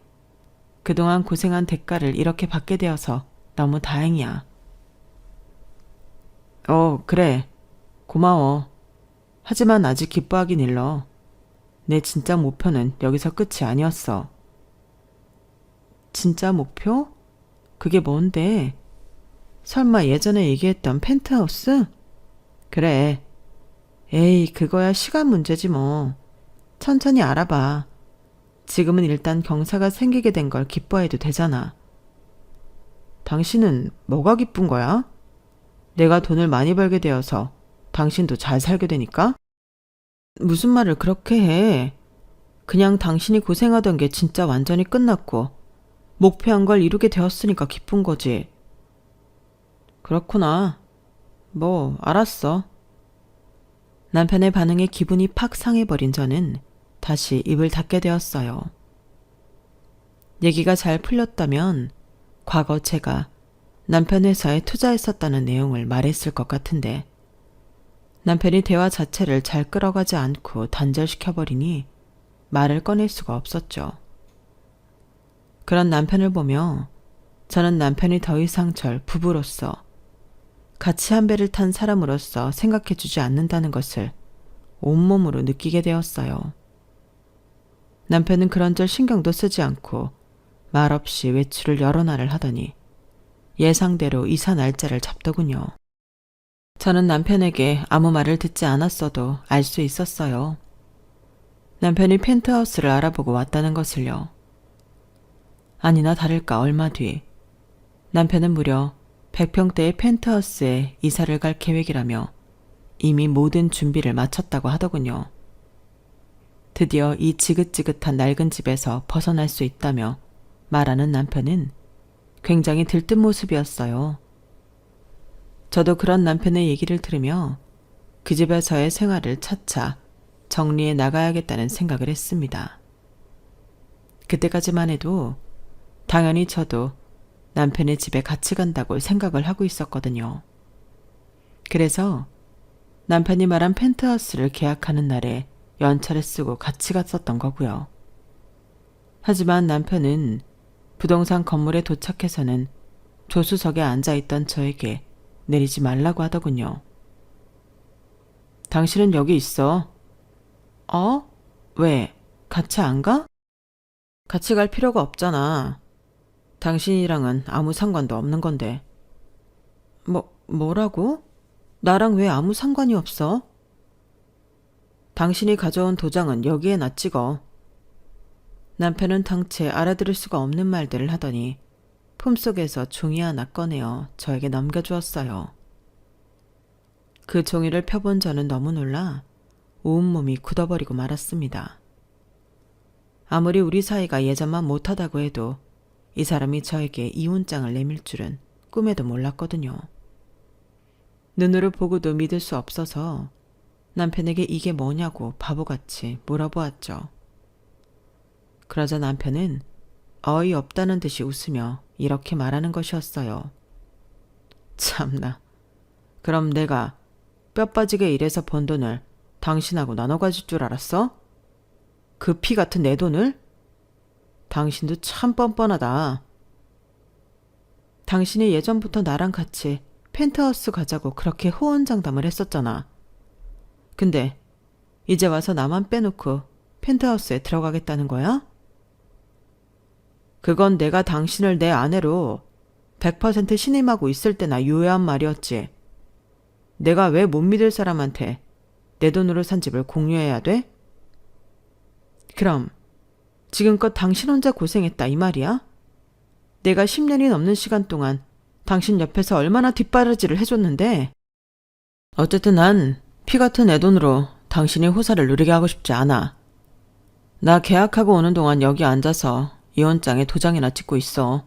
Speaker 1: 그동안 고생한 대가를 이렇게 받게 되어서 너무 다행이야. 그래. 고마워. 하지만 아직 기뻐하긴 일러. 내 진짜 목표는 여기서 끝이 아니었어. 진짜 목표? 그게 뭔데? 설마 예전에 얘기했던 펜트하우스? 그래. 에이, 그거야 시간 문제지 뭐. 천천히 알아봐. 지금은 일단 경사가 생기게 된 걸 기뻐해도 되잖아. 당신은 뭐가 기쁜 거야? 내가 돈을 많이 벌게 되어서 당신도 잘 살게 되니까? 무슨 말을 그렇게 해. 그냥 당신이 고생하던 게 진짜 완전히 끝났고 목표한 걸 이루게 되었으니까 기쁜 거지. 그렇구나. 뭐 알았어. 남편의 반응에 기분이 팍 상해버린 저는 다시 입을 닫게 되었어요. 얘기가 잘 풀렸다면 과거 제가 남편 회사에 투자했었다는 내용을 말했을 것 같은데 남편이 대화 자체를 잘 끌어가지 않고 단절시켜버리니 말을 꺼낼 수가 없었죠. 그런 남편을 보며 저는 남편이 더 이상 절 부부로서 같이 한 배를 탄 사람으로서 생각해주지 않는다는 것을 온몸으로 느끼게 되었어요. 남편은 그런절 신경도 쓰지 않고 말없이 외출을 여러 날을 하더니 예상대로 이사 날짜를 잡더군요. 저는 남편에게 아무 말을 듣지 않았어도 알 수 있었어요. 남편이 펜트하우스를 알아보고 왔다는 것을요. 아니나 다를까 얼마 뒤 남편은 무려 100평대의 펜트하우스에 이사를 갈 계획이라며 이미 모든 준비를 마쳤다고 하더군요. 드디어 이 지긋지긋한 낡은 집에서 벗어날 수 있다며 말하는 남편은 굉장히 들뜬 모습이었어요. 저도 그런 남편의 얘기를 들으며 그 집에서의 생활을 차차 정리해 나가야겠다는 생각을 했습니다. 그때까지만 해도 당연히 저도 남편의 집에 같이 간다고 생각을 하고 있었거든요. 그래서 남편이 말한 펜트하우스를 계약하는 날에 연차를 쓰고 같이 갔었던 거고요. 하지만 남편은 부동산 건물에 도착해서는 조수석에 앉아있던 저에게 내리지 말라고 하더군요. 당신은 여기 있어. 어? 왜? 같이 안 가? 같이 갈 필요가 없잖아. 당신이랑은 아무 상관도 없는 건데. 뭐라고? 나랑 왜 아무 상관이 없어? 당신이 가져온 도장은 여기에나 찍어. 남편은 당최 알아들을 수가 없는 말들을 하더니 품속에서 종이 하나 꺼내어 저에게 넘겨주었어요. 그 종이를 펴본 저는 너무 놀라 온몸이 굳어버리고 말았습니다. 아무리 우리 사이가 예전만 못하다고 해도 이 사람이 저에게 이혼장을 내밀 줄은 꿈에도 몰랐거든요. 눈으로 보고도 믿을 수 없어서 남편에게 이게 뭐냐고 바보같이 물어보았죠. 그러자 남편은 어이없다는 듯이 웃으며 이렇게 말하는 것이었어요. 참나. 그럼 내가 뼈 빠지게 일해서 번 돈을 당신하고 나눠 가질 줄 알았어? 그 피 같은 내 돈을? 당신도 참 뻔뻔하다. 당신이 예전부터 나랑 같이 펜트하우스 가자고 그렇게 호언장담을 했었잖아. 근데 이제 와서 나만 빼놓고 펜트하우스에 들어가겠다는 거야? 그건 내가 당신을 내 아내로 100% 신임하고 있을 때나 유효한 말이었지. 내가 왜 못 믿을 사람한테 내 돈으로 산 집을 공유해야 돼? 그럼 지금껏 당신 혼자 고생했다 이 말이야? 내가 10년이 넘는 시간 동안 당신 옆에서 얼마나 뒷바라지를 해줬는데. 어쨌든 난 피 같은 내 돈으로 당신의 호사를 누리게 하고 싶지 않아. 나 계약하고 오는 동안 여기 앉아서 이혼장에 도장이나 찍고 있어.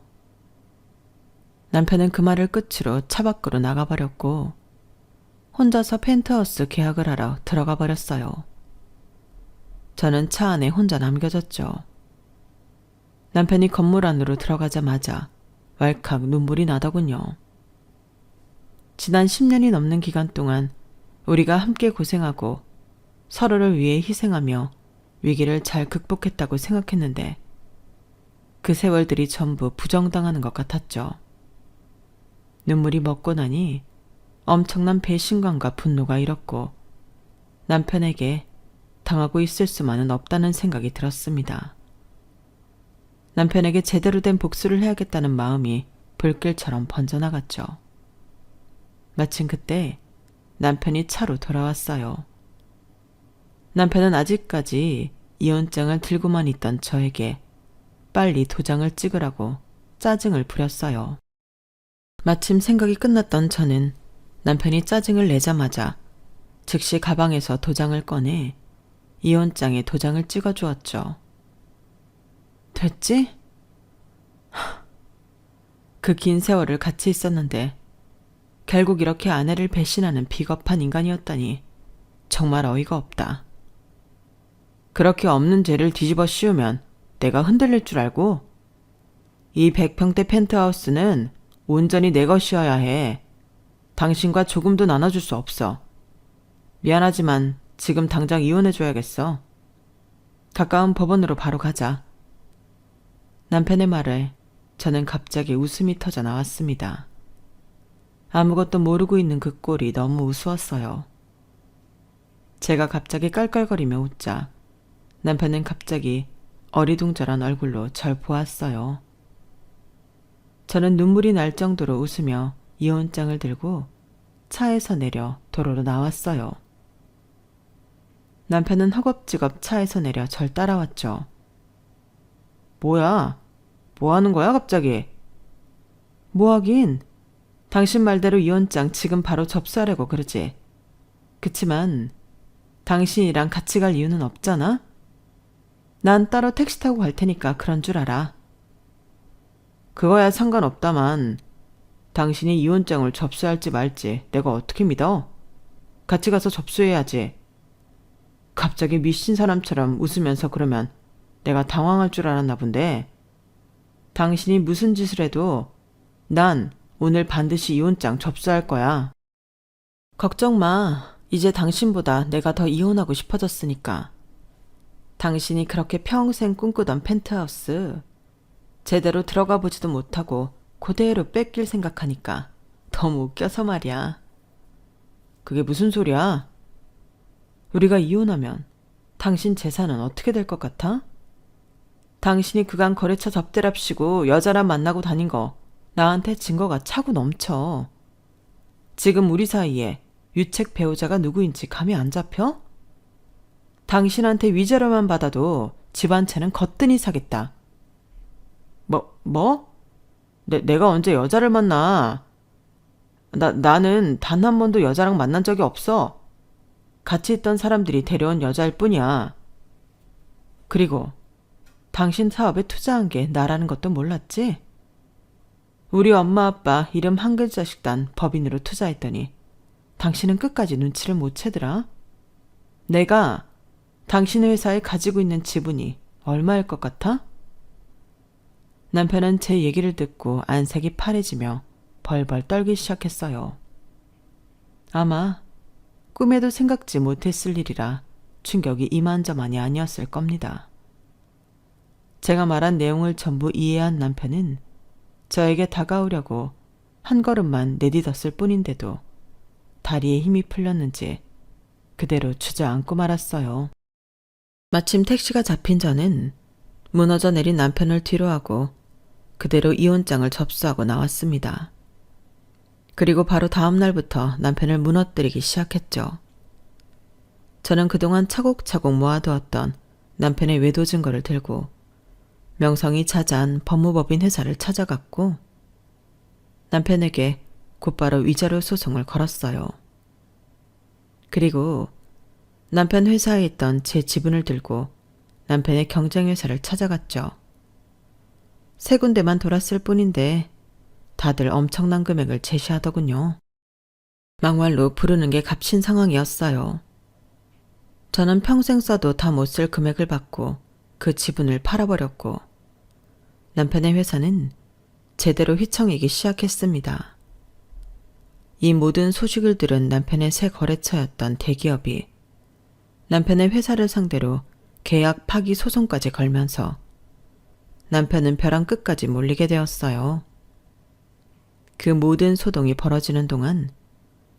Speaker 1: 남편은 그 말을 끝으로 차 밖으로 나가버렸고 혼자서 펜트하우스 계약을 하러 들어가 버렸어요. 저는 차 안에 혼자 남겨졌죠. 남편이 건물 안으로 들어가자마자 왈칵 눈물이 나더군요. 지난 10년이 넘는 기간 동안 우리가 함께 고생하고 서로를 위해 희생하며 위기를 잘 극복했다고 생각했는데 그 세월들이 전부 부정당하는 것 같았죠. 눈물이 먹고 나니 엄청난 배신감과 분노가 일었고 남편에게 당하고 있을 수만은 없다는 생각이 들었습니다. 남편에게 제대로 된 복수를 해야겠다는 마음이 불길처럼 번져나갔죠. 마침 그때 남편이 차로 돌아왔어요. 남편은 아직까지 이혼장을 들고만 있던 저에게 빨리 도장을 찍으라고 짜증을 부렸어요. 마침 생각이 끝났던 저는 남편이 짜증을 내자마자 즉시 가방에서 도장을 꺼내 이혼장에 도장을 찍어주었죠. 됐지? 그 긴 세월을 같이 있었는데 결국 이렇게 아내를 배신하는 비겁한 인간이었다니 정말 어이가 없다. 그렇게 없는 죄를 뒤집어 씌우면 내가 흔들릴 줄 알고? 이 100평대 펜트하우스는 온전히 내 것이어야 해. 당신과 조금도 나눠줄 수 없어. 미안하지만 지금 당장 이혼해줘야겠어. 가까운 법원으로 바로 가자. 남편의 말에 저는 갑자기 웃음이 터져 나왔습니다. 아무것도 모르고 있는 그 꼴이 너무 우스웠어요. 제가 갑자기 깔깔거리며 웃자 남편은 갑자기 어리둥절한 얼굴로 절 보았어요. 저는 눈물이 날 정도로 웃으며 이혼장을 들고 차에서 내려 도로로 나왔어요. 남편은 허겁지겁 차에서 내려 절 따라왔죠. 뭐야? 뭐 하는 거야 갑자기? 뭐 하긴? 당신 말대로 이혼장 지금 바로 접수하려고 그러지. 그치만 당신이랑 같이 갈 이유는 없잖아? 난 따로 택시 타고 갈 테니까 그런 줄 알아. 그거야 상관없다만 당신이 이혼장을 접수할지 말지 내가 어떻게 믿어? 같이 가서 접수해야지. 갑자기 미친 사람처럼 웃으면서 그러면 내가 당황할 줄 알았나 본데. 당신이 무슨 짓을 해도 난 오늘 반드시 이혼장 접수할 거야. 걱정 마. 이제 당신보다 내가 더 이혼하고 싶어졌으니까. 당신이 그렇게 평생 꿈꾸던 펜트하우스 제대로 들어가 보지도 못하고 그대로 뺏길 생각하니까 너무 웃겨서 말이야. 그게 무슨 소리야? 우리가 이혼하면 당신 재산은 어떻게 될 것 같아? 당신이 그간 거래처 접대랍시고 여자랑 만나고 다닌 거 나한테 증거가 차고 넘쳐. 지금 우리 사이에 유책 배우자가 누구인지 감이 안 잡혀? 당신한테 위자료만 받아도 집 한 채는 거뜬히 사겠다. 뭐? 내가 언제 여자를 만나? 나는 단 한 번도 여자랑 만난 적이 없어. 같이 있던 사람들이 데려온 여자일 뿐이야. 그리고 당신 사업에 투자한 게 나라는 것도 몰랐지? 우리 엄마 아빠 이름 한 글자씩 단 법인으로 투자했더니 당신은 끝까지 눈치를 못 채더라. 내가 당신 회사에 가지고 있는 지분이 얼마일 것 같아? 남편은 제 얘기를 듣고 안색이 파래지며 벌벌 떨기 시작했어요. 아마 꿈에도 생각지 못했을 일이라 충격이 이만저만이 아니었을 겁니다. 제가 말한 내용을 전부 이해한 남편은 저에게 다가오려고 한 걸음만 내딛었을 뿐인데도 다리에 힘이 풀렸는지 그대로 주저앉고 말았어요. 마침 택시가 잡힌 저는 무너져 내린 남편을 뒤로하고 그대로 이혼장을 접수하고 나왔습니다. 그리고 바로 다음 날부터 남편을 무너뜨리기 시작했죠. 저는 그동안 차곡차곡 모아두었던 남편의 외도 증거를 들고 명성이 자자한 법무법인 회사를 찾아갔고 남편에게 곧바로 위자료 소송을 걸었어요. 그리고 남편 회사에 있던 제 지분을 들고 남편의 경쟁회사를 찾아갔죠. 세 군데만 돌았을 뿐인데 다들 엄청난 금액을 제시하더군요. 막말로 부르는 게 값인 상황이었어요. 저는 평생 써도 다 못 쓸 금액을 받고 그 지분을 팔아버렸고 남편의 회사는 제대로 휘청이기 시작했습니다. 이 모든 소식을 들은 남편의 새 거래처였던 대기업이 남편의 회사를 상대로 계약 파기 소송까지 걸면서 남편은 벼랑 끝까지 몰리게 되었어요. 그 모든 소동이 벌어지는 동안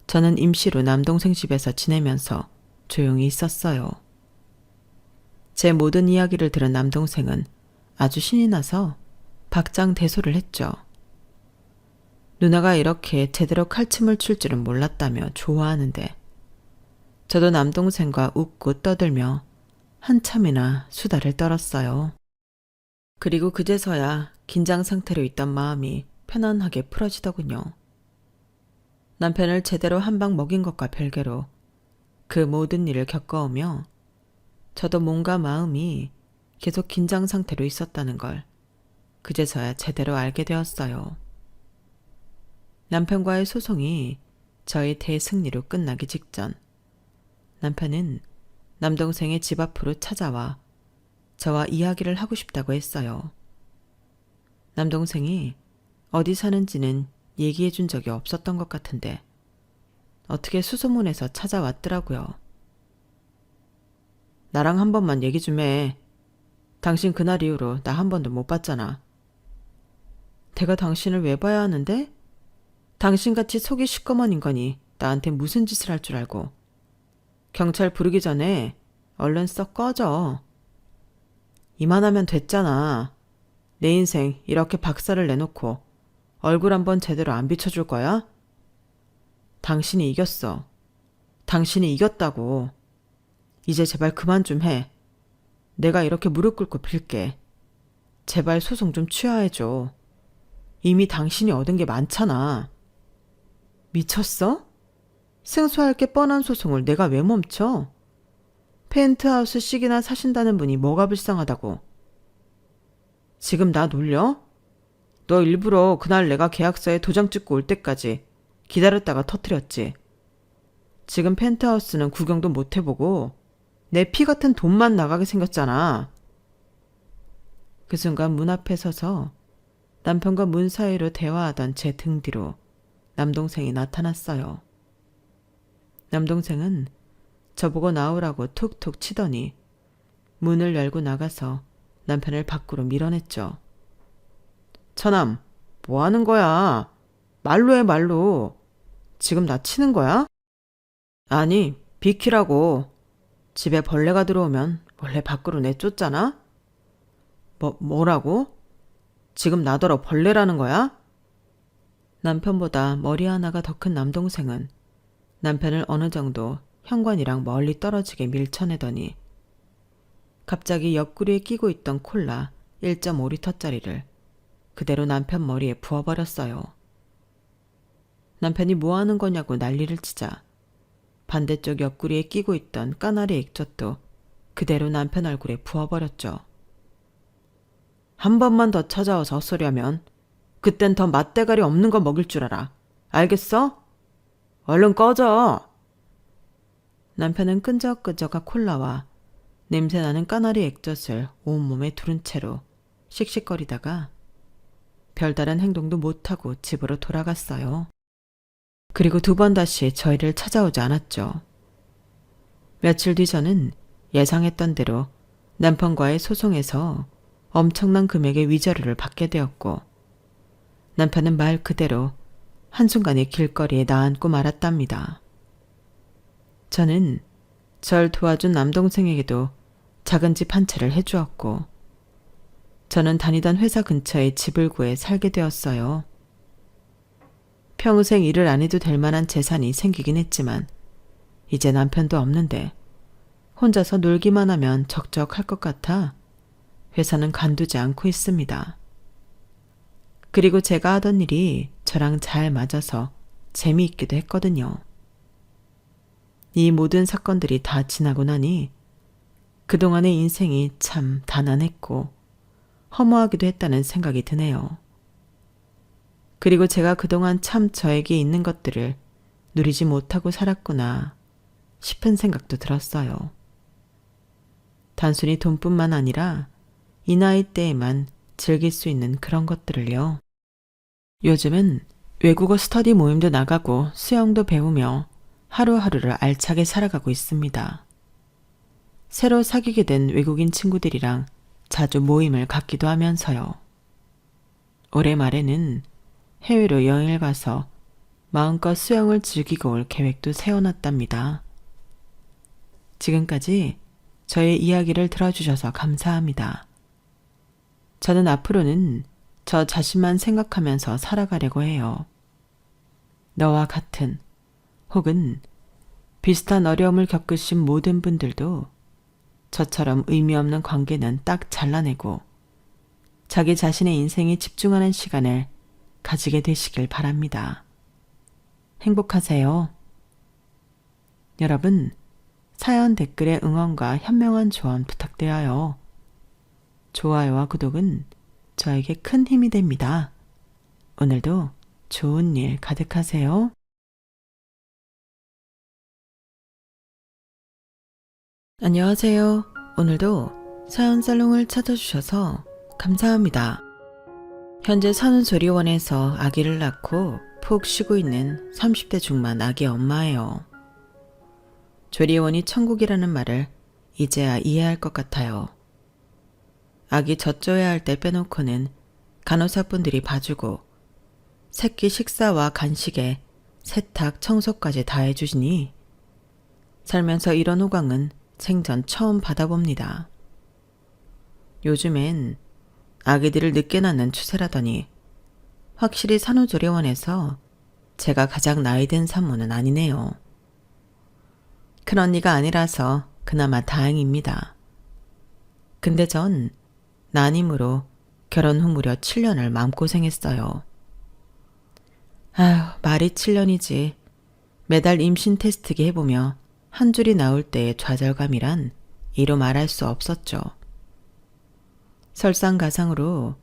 Speaker 1: 저는 임시로 남동생 집에서 지내면서 조용히 있었어요. 제 모든 이야기를 들은 남동생은 아주 신이 나서 박장대소를 했죠. 누나가 이렇게 제대로 칼춤을 출 줄은 몰랐다며 좋아하는데 저도 남동생과 웃고 떠들며 한참이나 수다를 떨었어요. 그리고 그제서야 긴장 상태로 있던 마음이 편안하게 풀어지더군요. 남편을 제대로 한 방 먹인 것과 별개로 그 모든 일을 겪어오며 저도 몸과 마음이 계속 긴장 상태로 있었다는 걸 그제서야 제대로 알게 되었어요. 남편과의 소송이 저희 대승리로 끝나기 직전 남편은 남동생의 집 앞으로 찾아와 저와 이야기를 하고 싶다고 했어요. 남동생이 어디 사는지는 얘기해 준 적이 없었던 것 같은데 어떻게 수소문해서 찾아왔더라고요. 나랑 한 번만 얘기 좀 해. 당신 그날 이후로 나 한 번도 못 봤잖아. 내가 당신을 왜 봐야 하는데? 당신같이 속이 시꺼먼 인간이 나한테 무슨 짓을 할 줄 알고. 경찰 부르기 전에 얼른 썩 꺼져. 이만하면 됐잖아. 내 인생 이렇게 박살을 내놓고 얼굴 한번 제대로 안 비춰줄 거야? 당신이 이겼어. 당신이 이겼다고. 이제 제발 그만 좀 해. 내가 이렇게 무릎 꿇고 빌게. 제발 소송 좀 취하해줘. 이미 당신이 얻은 게 많잖아. 미쳤어? 승소할 게 뻔한 소송을 내가 왜 멈춰? 펜트하우스씩이나 사신다는 분이 뭐가 불쌍하다고. 지금 나 놀려? 너 일부러 그날 내가 계약서에 도장 찍고 올 때까지 기다렸다가 터뜨렸지. 지금 펜트하우스는 구경도 못 해보고 내 피 같은 돈만 나가게 생겼잖아. 그 순간 문 앞에 서서 남편과 문 사이로 대화하던 제 등 뒤로 남동생이 나타났어요. 남동생은 저보고 나오라고 툭툭 치더니 문을 열고 나가서 남편을 밖으로 밀어냈죠. 처남, 뭐 하는 거야? 말로 해, 말로. 지금 나 치는 거야? 아니, 비키라고. 집에 벌레가 들어오면 원래 밖으로 내쫓잖아? 뭐라고? 지금 나더러 벌레라는 거야? 남편보다 머리 하나가 더 큰 남동생은 남편을 어느 정도 현관이랑 멀리 떨어지게 밀쳐내더니 갑자기 옆구리에 끼고 있던 콜라 1.5리터짜리를 그대로 남편 머리에 부어버렸어요. 남편이 뭐 하는 거냐고 난리를 치자 반대쪽 옆구리에 끼고 있던 까나리 액젓도 그대로 남편 얼굴에 부어버렸죠. 한 번만 더 찾아와서 헛소리하면 그땐 더 맛대가리 없는 거 먹일 줄 알아. 알겠어? 얼른 꺼져. 남편은 끈적끈적한 콜라와 냄새나는 까나리 액젓을 온몸에 두른 채로 씩씩거리다가 별다른 행동도 못하고 집으로 돌아갔어요. 그리고 두 번 다시 저희를 찾아오지 않았죠. 며칠 뒤 저는 예상했던 대로 남편과의 소송에서 엄청난 금액의 위자료를 받게 되었고 남편은 말 그대로 한순간에 길거리에 나앉고 말았답니다. 저는 절 도와준 남동생에게도 작은 집 한 채를 해주었고 저는 다니던 회사 근처에 집을 구해 살게 되었어요. 평생 일을 안 해도 될 만한 재산이 생기긴 했지만 이제 남편도 없는데 혼자서 놀기만 하면 적적할 것 같아 회사는 간두지 않고 있습니다. 그리고 제가 하던 일이 저랑 잘 맞아서 재미있기도 했거든요. 이 모든 사건들이 다 지나고 나니 그동안의 인생이 참 단안했고 허무하기도 했다는 생각이 드네요. 그리고 제가 그동안 참 저에게 있는 것들을 누리지 못하고 살았구나 싶은 생각도 들었어요. 단순히 돈뿐만 아니라 이 나이 때에만 즐길 수 있는 그런 것들을요. 요즘은 외국어 스터디 모임도 나가고 수영도 배우며 하루하루를 알차게 살아가고 있습니다. 새로 사귀게 된 외국인 친구들이랑 자주 모임을 갖기도 하면서요. 올해 말에는 해외로 여행을 가서 마음껏 수영을 즐기고 올 계획도 세워놨답니다. 지금까지 저의 이야기를 들어주셔서 감사합니다. 저는 앞으로는 저 자신만 생각하면서 살아가려고 해요. 너와 같은 혹은 비슷한 어려움을 겪으신 모든 분들도 저처럼 의미 없는 관계는 딱 잘라내고 자기 자신의 인생에 집중하는 시간을 가지게 되시길 바랍니다. 행복하세요. 여러분, 사연 댓글에 응원과 현명한 조언 부탁드려요. 좋아요와 구독은 저에게 큰 힘이 됩니다. 오늘도 좋은 일 가득하세요. 안녕하세요. 오늘도 사연살롱을 찾아주셔서 감사합니다. 현재 산후조리원에서 아기를 낳고 푹 쉬고 있는 30대 중반 아기 엄마예요. 조리원이 천국이라는 말을 이제야 이해할 것 같아요. 아기 젖줘야 할 때 빼놓고는 간호사분들이 봐주고 새끼 식사와 간식에 세탁, 청소까지 다 해주시니 살면서 이런 호강은 생전 처음 받아봅니다. 요즘엔 아기들을 늦게 낳는 추세라더니 확실히 산후조리원에서 제가 가장 나이 든 산모는 아니네요. 큰언니가 아니라서 그나마 다행입니다. 근데 전 난임으로 결혼 후 무려 7년을 마음고생했어요. 아휴, 말이 7년이지. 매달 임신 테스트기 해보며 한 줄이 나올 때의 좌절감이란 이루 말할 수 없었죠. 설상가상으로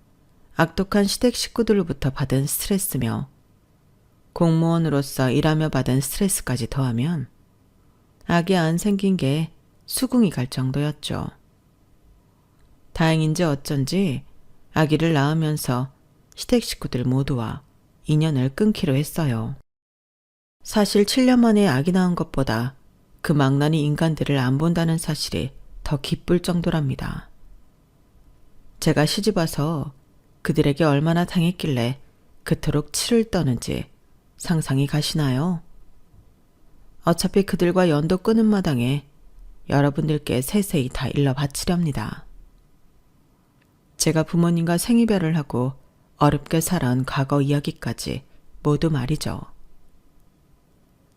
Speaker 1: 악독한 시댁 식구들로부터 받은 스트레스며 공무원으로서 일하며 받은 스트레스까지 더하면 아기 안 생긴 게 수긍이 갈 정도였죠. 다행인지 어쩐지 아기를 낳으면서 시댁 식구들 모두와 인연을 끊기로 했어요. 사실 7년 만에 아기 낳은 것보다 그 망나니 인간들을 안 본다는 사실이 더 기쁠 정도랍니다. 제가 시집와서 그들에게 얼마나 당했길래 그토록 치를 떠는지 상상이 가시나요? 어차피 그들과 연도 끄는 마당에 여러분들께 세세히 다 일러 바치렵니다. 제가 부모님과 생이별을 하고 어렵게 살아온 과거 이야기까지 모두 말이죠.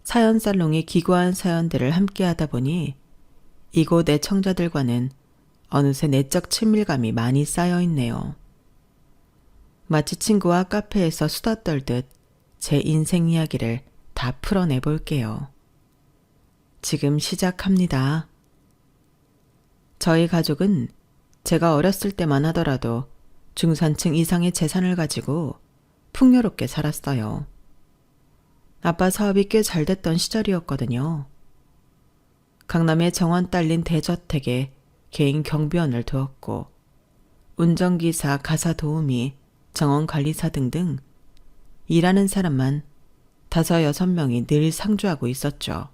Speaker 1: 사연살롱의 기구한 사연들을 함께 하다 보니 이곳 애청자들과는 어느새 내적 친밀감이 많이 쌓여 있네요. 마치 친구와 카페에서 수다 떨듯 제 인생 이야기를 다 풀어내 볼게요. 지금 시작합니다. 저희 가족은 제가 어렸을 때만 하더라도 중산층 이상의 재산을 가지고 풍요롭게 살았어요. 아빠 사업이 꽤 잘 됐던 시절이었거든요. 강남의 정원 딸린 대저택에 개인 경비원을 두었고 운전기사, 가사 도우미, 정원관리사 등등 일하는 사람만 5, 6명이 늘 상주하고 있었죠.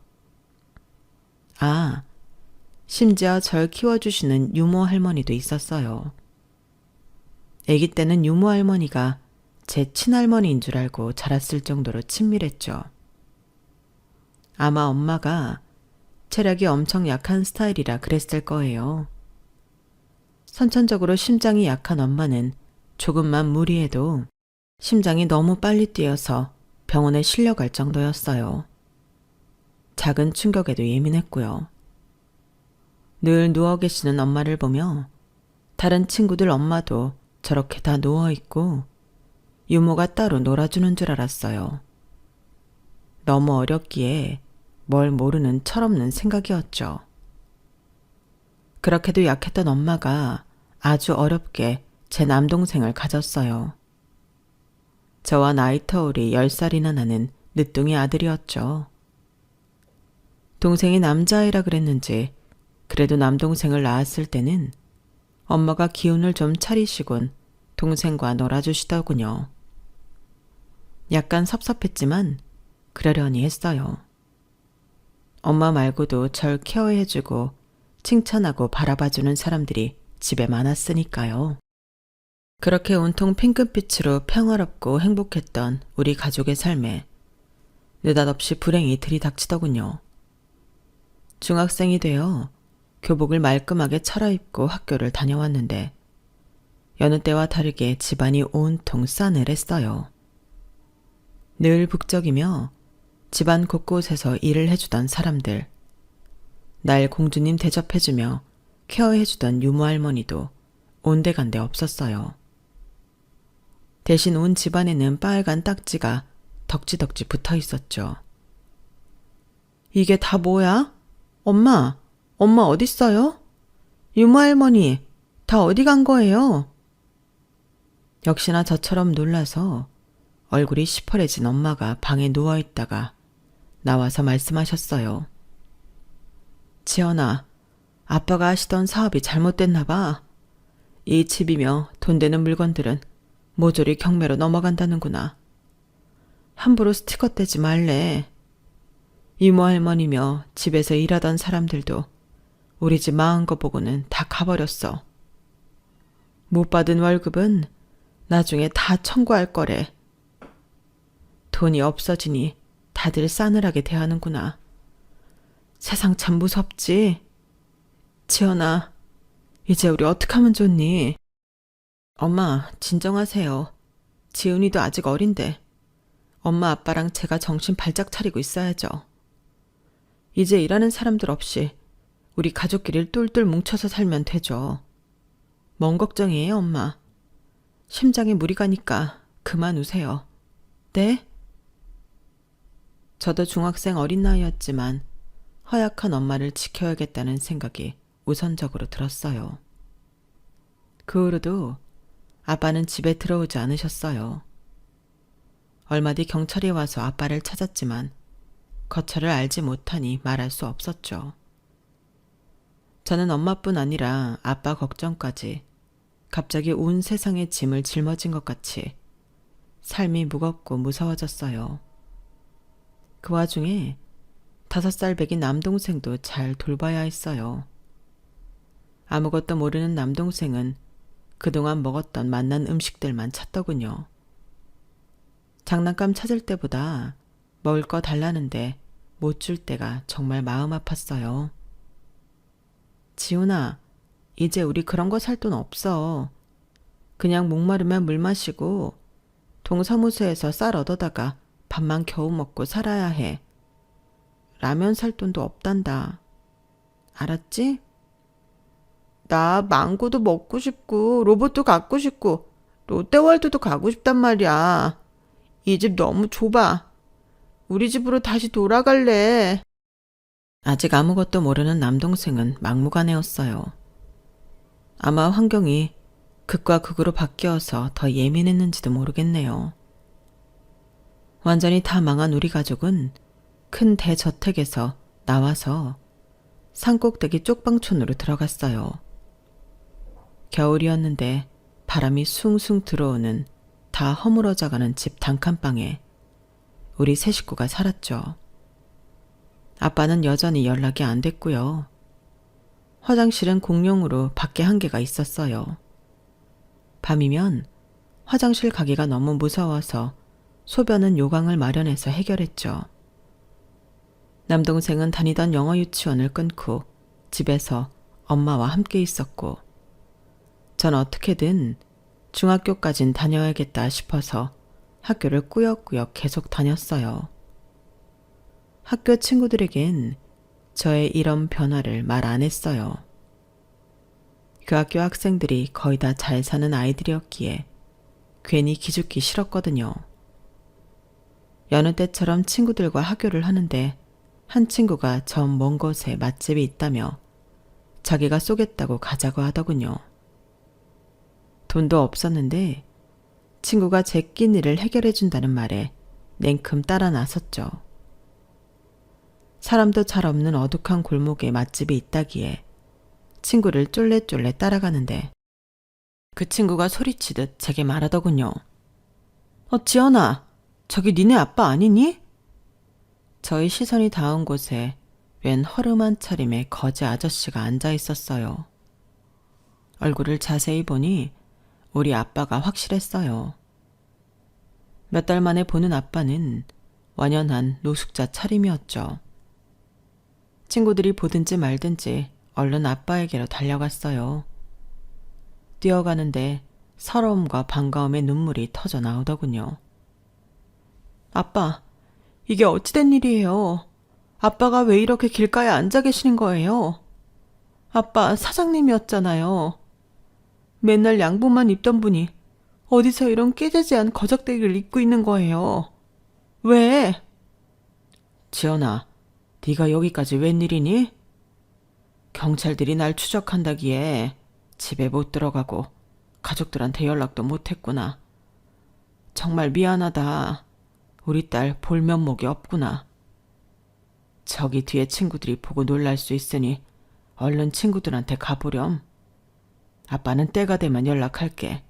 Speaker 1: 아, 심지어 절 키워주시는 유모 할머니도 있었어요. 아기 때는 유모 할머니가 제 친할머니인 줄 알고 자랐을 정도로 친밀했죠. 아마 엄마가 체력이 엄청 약한 스타일이라 그랬을 거예요. 선천적으로 심장이 약한 엄마는 조금만 무리해도 심장이 너무 빨리 뛰어서 병원에 실려갈 정도였어요. 작은 충격에도 예민했고요. 늘 누워 계시는 엄마를 보며 다른 친구들 엄마도 저렇게 다 누워있고 유모가 따로 놀아주는 줄 알았어요. 너무 어렸기에 뭘 모르는 철없는 생각이었죠. 그렇게도 약했던 엄마가 아주 어렵게 제 남동생을 가졌어요. 저와 나이 터울이 10살이나 나는 늦둥이 아들이었죠. 동생이 남자아이라 그랬는지 그래도 남동생을 낳았을 때는 엄마가 기운을 좀 차리시곤 동생과 놀아주시더군요. 약간 섭섭했지만 그러려니 했어요. 엄마 말고도 절 케어해주고 칭찬하고 바라봐주는 사람들이 집에 많았으니까요. 그렇게 온통 핑크빛으로 평화롭고 행복했던 우리 가족의 삶에 느닷없이 불행이 들이닥치더군요. 중학생이 되어 교복을 말끔하게 차려입고 학교를 다녀왔는데 여느 때와 다르게 집안이 온통 싸늘했어요. 늘 북적이며 집안 곳곳에서 일을 해주던 사람들, 날 공주님 대접해주며 케어해주던 유모 할머니도 온데간데 없었어요. 대신 온 집안에는 빨간 딱지가 덕지덕지 붙어 있었죠. 이게 다 뭐야? 엄마 어딨어요? 유모 할머니, 다 어디 간 거예요? 역시나 저처럼 놀라서 얼굴이 시퍼래진 엄마가 방에 누워있다가 나와서 말씀하셨어요. 지연아, 아빠가 하시던 사업이 잘못됐나 봐. 이 집이며 돈 되는 물건들은 모조리 경매로 넘어간다는구나. 함부로 스티커 떼지 말래. 이모 할머니며 집에서 일하던 사람들도 우리 집 망한 거 보고는 다 가버렸어. 못 받은 월급은 나중에 다 청구할 거래. 돈이 없어지니 다들 싸늘하게 대하는구나. 세상 참 무섭지? 지연아, 이제 우리 어떡하면 좋니? 엄마, 진정하세요. 지은이도 아직 어린데 엄마 아빠랑 제가 정신 발작 차리고 있어야죠. 이제 일하는 사람들 없이 우리 가족끼리 똘똘 뭉쳐서 살면 되죠. 뭔 걱정이에요, 엄마. 심장에 무리 가니까 그만 우세요. 네? 저도 중학생 어린 나이였지만 허약한 엄마를 지켜야겠다는 생각이 우선적으로 들었어요. 그 후로도 아빠는 집에 들어오지 않으셨어요. 얼마 뒤 경찰이 와서 아빠를 찾았지만 거처를 알지 못하니 말할 수 없었죠. 저는 엄마뿐 아니라 아빠 걱정까지 갑자기 온 세상의 짐을 짊어진 것 같이 삶이 무겁고 무서워졌어요. 그 와중에 5살 배기 남동생도 잘 돌봐야 했어요. 아무것도 모르는 남동생은 그동안 먹었던 맛난 음식들만 찾더군요. 장난감 찾을 때보다 먹을 거 달라는데 못 줄 때가 정말 마음 아팠어요. 지훈아, 이제 우리 그런 거 살 돈 없어. 그냥 목마르면 물 마시고 동사무소에서 쌀 얻어다가 밥만 겨우 먹고 살아야 해. 라면 살 돈도 없단다. 알았지? 나 망고도 먹고 싶고 로봇도 갖고 싶고 롯데월드도 가고 싶단 말이야. 이 집 너무 좁아. 우리 집으로 다시 돌아갈래. 아직 아무것도 모르는 남동생은 막무가내였어요. 아마 환경이 극과 극으로 바뀌어서 더 예민했는지도 모르겠네요. 완전히 다 망한 우리 가족은 큰 대저택에서 나와서 산꼭대기 쪽방촌으로 들어갔어요. 겨울이었는데 바람이 숭숭 들어오는 다 허물어져가는 집 단칸방에 우리 세 식구가 살았죠. 아빠는 여전히 연락이 안 됐고요. 화장실은 공용으로 밖에 한 개가 있었어요. 밤이면 화장실 가기가 너무 무서워서 소변은 요강을 마련해서 해결했죠. 남동생은 다니던 영어 유치원을 끊고 집에서 엄마와 함께 있었고, 전 어떻게든 중학교까진 다녀야겠다 싶어서 학교를 꾸역꾸역 계속 다녔어요. 학교 친구들에겐 저의 이런 변화를 말 안 했어요. 그 학교 학생들이 거의 다 잘 사는 아이들이었기에 괜히 기죽기 싫었거든요. 여느 때처럼 친구들과 학교를 하는데 한 친구가 저 먼 곳에 맛집이 있다며 자기가 쏘겠다고 가자고 하더군요. 돈도 없었는데 친구가 제 끼니를 해결해 준다는 말에 냉큼 따라 나섰죠. 사람도 잘 없는 어둑한 골목에 맛집이 있다기에 친구를 쫄래쫄래 따라가는데 그 친구가 소리치듯 제게 말하더군요. 지연아, 저기 니네 아빠 아니니? 저희 시선이 닿은 곳에 웬 허름한 차림의 거지 아저씨가 앉아 있었어요. 얼굴을 자세히 보니 우리 아빠가 확실했어요. 몇 달 만에 보는 아빠는 완연한 노숙자 차림이었죠. 친구들이 보든지 말든지 얼른 아빠에게로 달려갔어요. 뛰어가는데 서러움과 반가움의 눈물이 터져 나오더군요. 아빠, 이게 어찌된 일이에요? 아빠가 왜 이렇게 길가에 앉아 계시는 거예요? 아빠 사장님이었잖아요. 맨날 양복만 입던 분이 어디서 이런 깨재재한 거적대기를 입고 있는 거예요? 왜? 지연아, 네가 여기까지 웬일이니? 경찰들이 날 추적한다기에 집에 못 들어가고 가족들한테 연락도 못했구나. 정말 미안하다. 우리 딸 볼 면목이 없구나. 저기 뒤에 친구들이 보고 놀랄 수 있으니 얼른 친구들한테 가보렴. 아빠는 때가 되면 연락할게.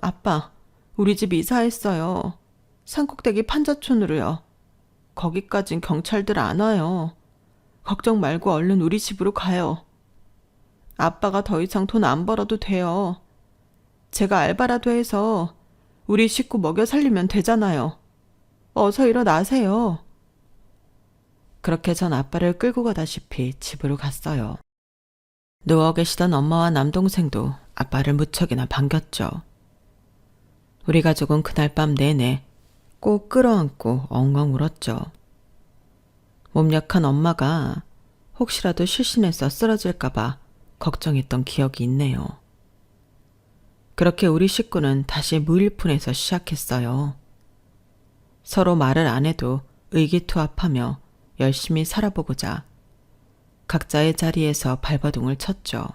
Speaker 1: 아빠, 우리 집 이사했어요. 산꼭대기 판자촌으로요. 거기까진 경찰들 안 와요. 걱정 말고 얼른 우리 집으로 가요. 아빠가 더 이상 돈 안 벌어도 돼요. 제가 알바라도 해서 우리 식구 먹여 살리면 되잖아요. 어서 일어나세요. 그렇게 전 아빠를 끌고 가다시피 집으로 갔어요. 누워 계시던 엄마와 남동생도 아빠를 무척이나 반겼죠. 우리 가족은 그날 밤 내내 꼭 끌어안고 엉엉 울었죠. 몸 약한 엄마가 혹시라도 실신해서 쓰러질까봐 걱정했던 기억이 있네요. 그렇게 우리 식구는 다시 무일푼에서 시작했어요. 서로 말을 안 해도 의기투합하며 열심히 살아보고자 각자의 자리에서 발버둥을 쳤죠.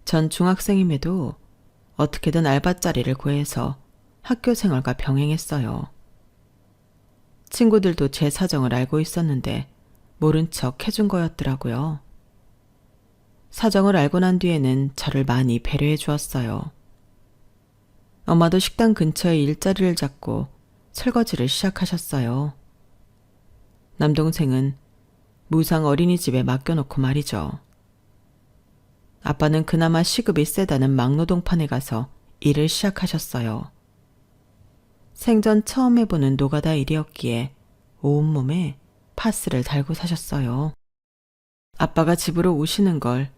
Speaker 1: 전 중학생임에도 어떻게든 알바자리를 구해서 학교 생활과 병행했어요. 친구들도 제 사정을 알고 있었는데 모른 척 해준 거였더라고요. 사정을 알고 난 뒤에는 저를 많이 배려해 주었어요. 엄마도 식당 근처에 일자리를 잡고 설거지를 시작하셨어요. 남동생은 무상 어린이집에 맡겨놓고 말이죠. 아빠는 그나마 시급이 세다는 막노동판에 가서 일을 시작하셨어요. 생전 처음 해보는 노가다 일이었기에 온몸에 파스를 달고 사셨어요. 아빠가 집으로 오시는 걸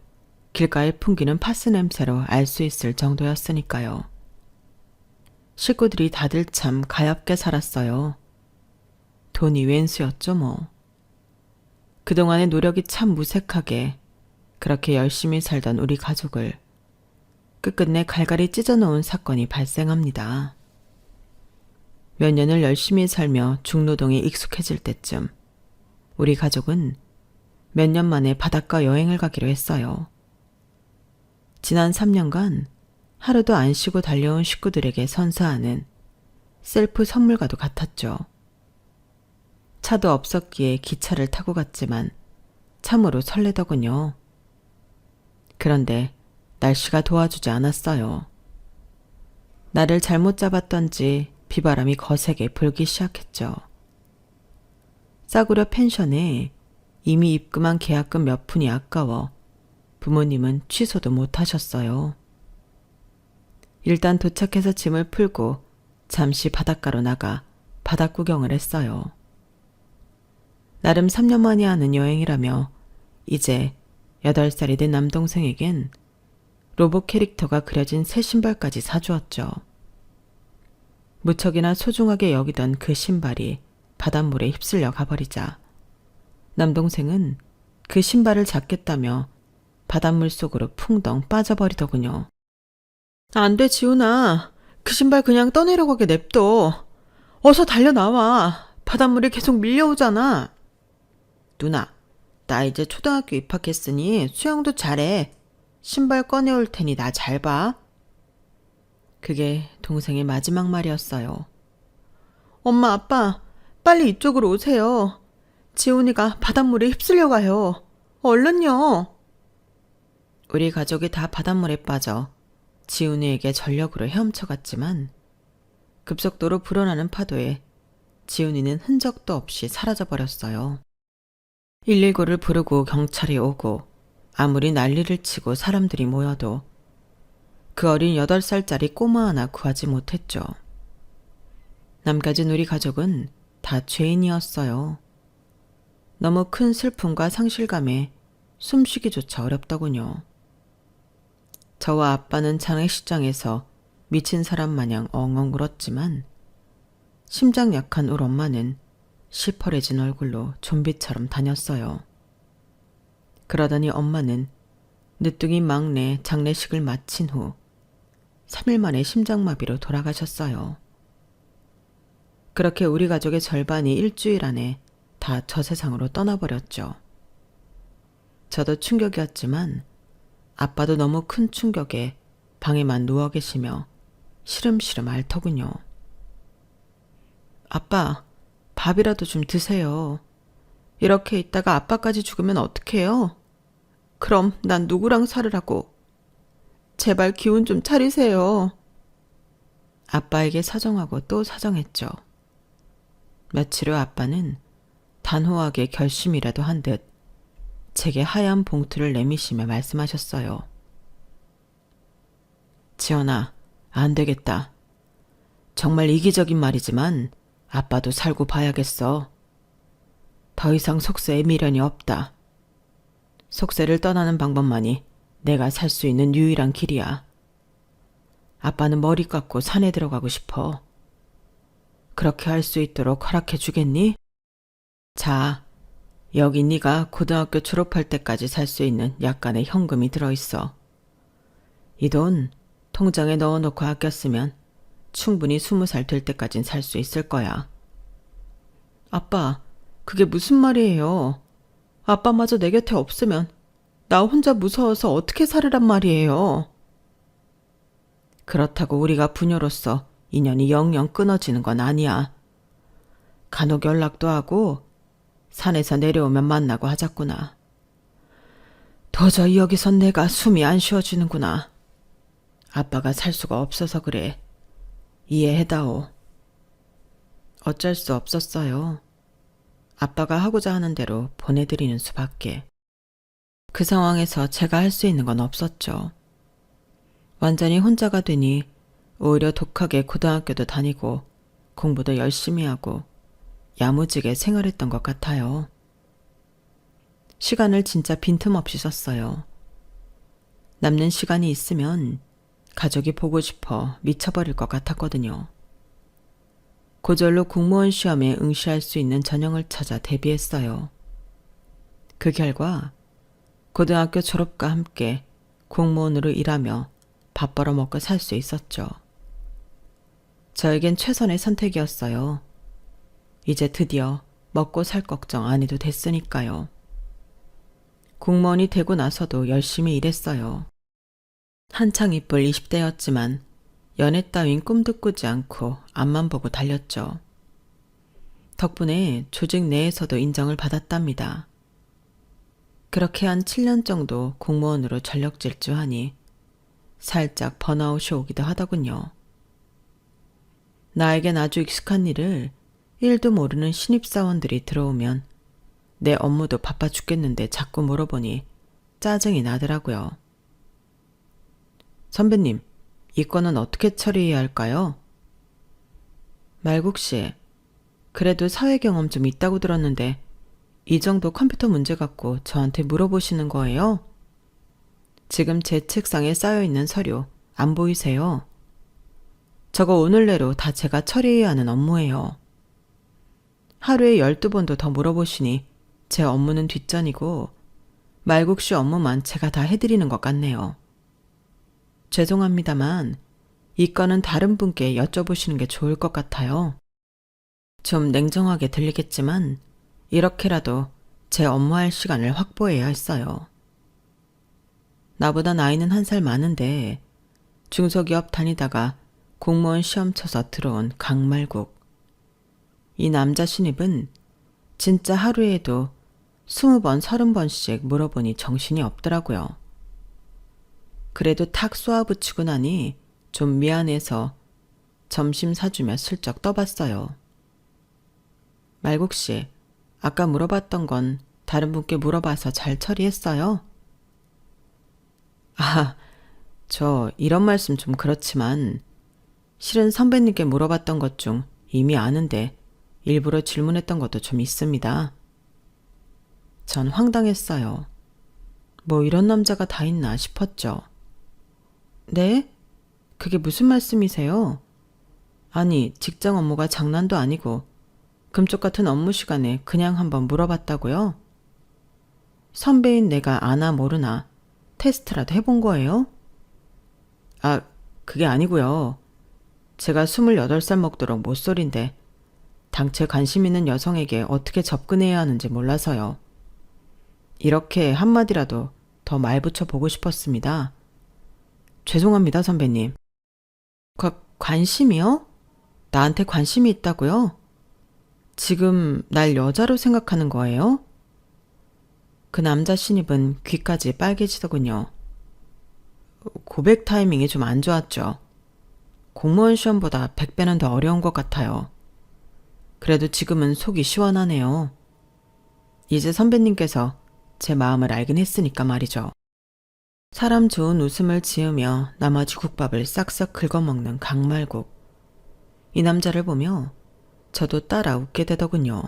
Speaker 1: 길가에 풍기는 파스 냄새로 알 수 있을 정도였으니까요. 식구들이 다들 참 가엾게 살았어요. 돈이 웬수였죠 뭐. 그동안의 노력이 참 무색하게 그렇게 열심히 살던 우리 가족을 끝끝내 갈갈이 찢어놓은 사건이 발생합니다. 몇 년을 열심히 살며 중노동에 익숙해질 때쯤 우리 가족은 몇 년 만에 바닷가 여행을 가기로 했어요. 지난 3년간 하루도 안 쉬고 달려온 식구들에게 선사하는 셀프 선물과도 같았죠. 차도 없었기에 기차를 타고 갔지만 참으로 설레더군요. 그런데 날씨가 도와주지 않았어요. 나를 잘못 잡았던지 비바람이 거세게 불기 시작했죠. 싸구려 펜션에 이미 입금한 계약금 몇 푼이 아까워 부모님은 취소도 못하셨어요. 일단 도착해서 짐을 풀고 잠시 바닷가로 나가 바다 구경을 했어요. 나름 3년 만에 하는 여행이라며 이제 8살이 된 남동생에겐 로봇 캐릭터가 그려진 새 신발까지 사주었죠. 무척이나 소중하게 여기던 그 신발이 바닷물에 휩쓸려 가버리자 남동생은 그 신발을 잡겠다며 바닷물 속으로 풍덩 빠져버리더군요. 안 돼, 지훈아. 그 신발 그냥 떠내려가게 냅둬. 어서 달려나와. 바닷물이 계속 밀려오잖아. 누나, 나 이제 초등학교 입학했으니 수영도 잘해. 신발 꺼내올 테니 나 잘 봐. 그게 동생의 마지막 말이었어요. 엄마, 아빠, 빨리 이쪽으로 오세요. 지훈이가 바닷물에 휩쓸려 가요. 얼른요. 우리 가족이 다 바닷물에 빠져 지훈이에게 전력으로 헤엄쳐갔지만 급속도로 불어나는 파도에 지훈이는 흔적도 없이 사라져버렸어요. 119를 부르고 경찰이 오고 아무리 난리를 치고 사람들이 모여도 그 어린 8살짜리 꼬마 하나 구하지 못했죠. 남겨진 우리 가족은 다 죄인이었어요. 너무 큰 슬픔과 상실감에 숨쉬기조차 어렵더군요. 저와 아빠는 장례식장에서 미친 사람 마냥 엉엉 울었지만 심장 약한 우리 엄마는 시퍼레진 얼굴로 좀비처럼 다녔어요. 그러더니 엄마는 늦둥이 막내 장례식을 마친 후 3일 만에 심장마비로 돌아가셨어요. 그렇게 우리 가족의 절반이 일주일 안에 다 저 세상으로 떠나버렸죠. 저도 충격이었지만 아빠도 너무 큰 충격에 방에만 누워 계시며 시름시름 앓더군요. 아빠, 밥이라도 좀 드세요. 이렇게 있다가 아빠까지 죽으면 어떡해요? 그럼 난 누구랑 살으라고. 제발 기운 좀 차리세요. 아빠에게 사정하고 또 사정했죠. 며칠 후 아빠는 단호하게 결심이라도 한 듯 제게 하얀 봉투를 내미시며 말씀하셨어요. 지연아, 안 되겠다. 정말 이기적인 말이지만 아빠도 살고 봐야겠어. 더 이상 속세에 미련이 없다. 속세를 떠나는 방법만이 내가 살 수 있는 유일한 길이야. 아빠는 머리 깎고 산에 들어가고 싶어. 그렇게 할 수 있도록 허락해 주겠니? 자, 여기 네가 고등학교 졸업할 때까지 살 수 있는 약간의 현금이 들어있어. 이 돈 통장에 넣어놓고 아꼈으면 충분히 20살 될 때까진 살 수 있을 거야. 아빠, 그게 무슨 말이에요? 아빠마저 내 곁에 없으면 나 혼자 무서워서 어떻게 살으란 말이에요? 그렇다고 우리가 부녀로서 인연이 영영 끊어지는 건 아니야. 간혹 연락도 하고 산에서 내려오면 만나고 하자꾸나. 도저히 여기선 내가 숨이 안 쉬어지는구나. 아빠가 살 수가 없어서 그래. 이해해다오. 어쩔 수 없었어요. 아빠가 하고자 하는 대로 보내드리는 수밖에. 그 상황에서 제가 할 수 있는 건 없었죠. 완전히 혼자가 되니 오히려 독하게 고등학교도 다니고 공부도 열심히 하고 야무지게 생활했던 것 같아요. 시간을 진짜 빈틈없이 썼어요. 남는 시간이 있으면 가족이 보고 싶어 미쳐버릴 것 같았거든요. 고절로 공무원 시험에 응시할 수 있는 전형을 찾아 대비했어요. 그 결과 고등학교 졸업과 함께 공무원으로 일하며 밥 벌어먹고 살 수 있었죠. 저에겐 최선의 선택이었어요. 이제 드디어 먹고 살 걱정 안 해도 됐으니까요. 공무원이 되고 나서도 열심히 일했어요. 한창 이쁠 20대였지만 연애 따윈 꿈도 꾸지 않고 앞만 보고 달렸죠. 덕분에 조직 내에서도 인정을 받았답니다. 그렇게 한 7년 정도 공무원으로 전력 질주하니 살짝 번아웃이 오기도 하더군요. 나에겐 아주 익숙한 일을 1도 모르는 신입사원들이 들어오면 내 업무도 바빠 죽겠는데 자꾸 물어보니 짜증이 나더라고요. 선배님, 이 건은 어떻게 처리해야 할까요? 말국 씨, 그래도 사회 경험 좀 있다고 들었는데 이 정도 컴퓨터 문제 갖고 저한테 물어보시는 거예요? 지금 제 책상에 쌓여있는 서류 안 보이세요? 저거 오늘 내로 다 제가 처리해야 하는 업무예요. 하루에 12번도 더 물어보시니 제 업무는 뒷전이고 말국 씨 업무만 제가 다 해드리는 것 같네요. 죄송합니다만 이 건은 다른 분께 여쭤보시는 게 좋을 것 같아요. 좀 냉정하게 들리겠지만 이렇게라도 제 업무할 시간을 확보해야 했어요. 나보다 나이는 1살 많은데 중소기업 다니다가 공무원 시험 쳐서 들어온 강말국. 이 남자 신입은 진짜 하루에도 20번, 30번씩 물어보니 정신이 없더라고요. 그래도 탁 쏘아붙이고 나니 좀 미안해서 점심 사주며 슬쩍 떠봤어요. 말국 씨, 아까 물어봤던 건 다른 분께 물어봐서 잘 처리했어요? 아, 저 이런 말씀 좀 그렇지만 실은 선배님께 물어봤던 것 중 이미 아는데 일부러 질문했던 것도 좀 있습니다. 전 황당했어요. 뭐 이런 남자가 다 있나 싶었죠. 네? 그게 무슨 말씀이세요? 아니, 직장 업무가 장난도 아니고 금쪽 같은 업무 시간에 그냥 한번 물어봤다고요? 선배인 내가 아나 모르나 테스트라도 해본 거예요? 아, 그게 아니고요. 제가 28살 먹도록 못소린데 당최 관심 있는 여성에게 어떻게 접근해야 하는지 몰라서요. 이렇게 한마디라도 더 말 붙여보고 싶었습니다. 죄송합니다, 선배님. 관심이요? 나한테 관심이 있다고요? 지금 날 여자로 생각하는 거예요? 그 남자 신입은 귀까지 빨개지더군요. 고백 타이밍이 좀 안 좋았죠. 공무원 시험보다 100배는 더 어려운 것 같아요. 그래도 지금은 속이 시원하네요. 이제 선배님께서 제 마음을 알긴 했으니까 말이죠. 사람 좋은 웃음을 지으며 나머지 국밥을 싹싹 긁어먹는 강말국. 이 남자를 보며 저도 따라 웃게 되더군요.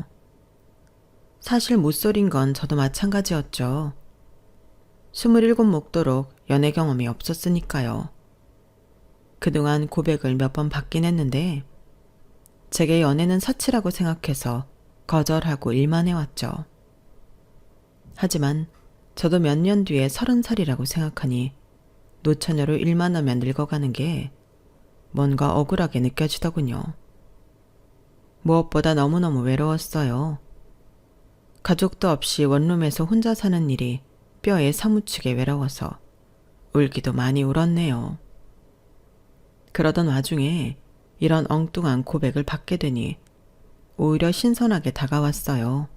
Speaker 1: 사실 못소린 건 저도 마찬가지였죠. 27 먹도록 연애 경험이 없었으니까요. 그동안 고백을 몇 번 받긴 했는데 제게 연애는 사치라고 생각해서 거절하고 일만 해왔죠. 하지만 저도 몇 년 뒤에 30살이라고 생각하니 노처녀로 일만 하면 늙어가는 게 뭔가 억울하게 느껴지더군요. 무엇보다 너무너무 외로웠어요. 가족도 없이 원룸에서 혼자 사는 일이 뼈에 사무치게 외로워서 울기도 많이 울었네요. 그러던 와중에 이런 엉뚱한 고백을 받게 되니 오히려 신선하게 다가왔어요.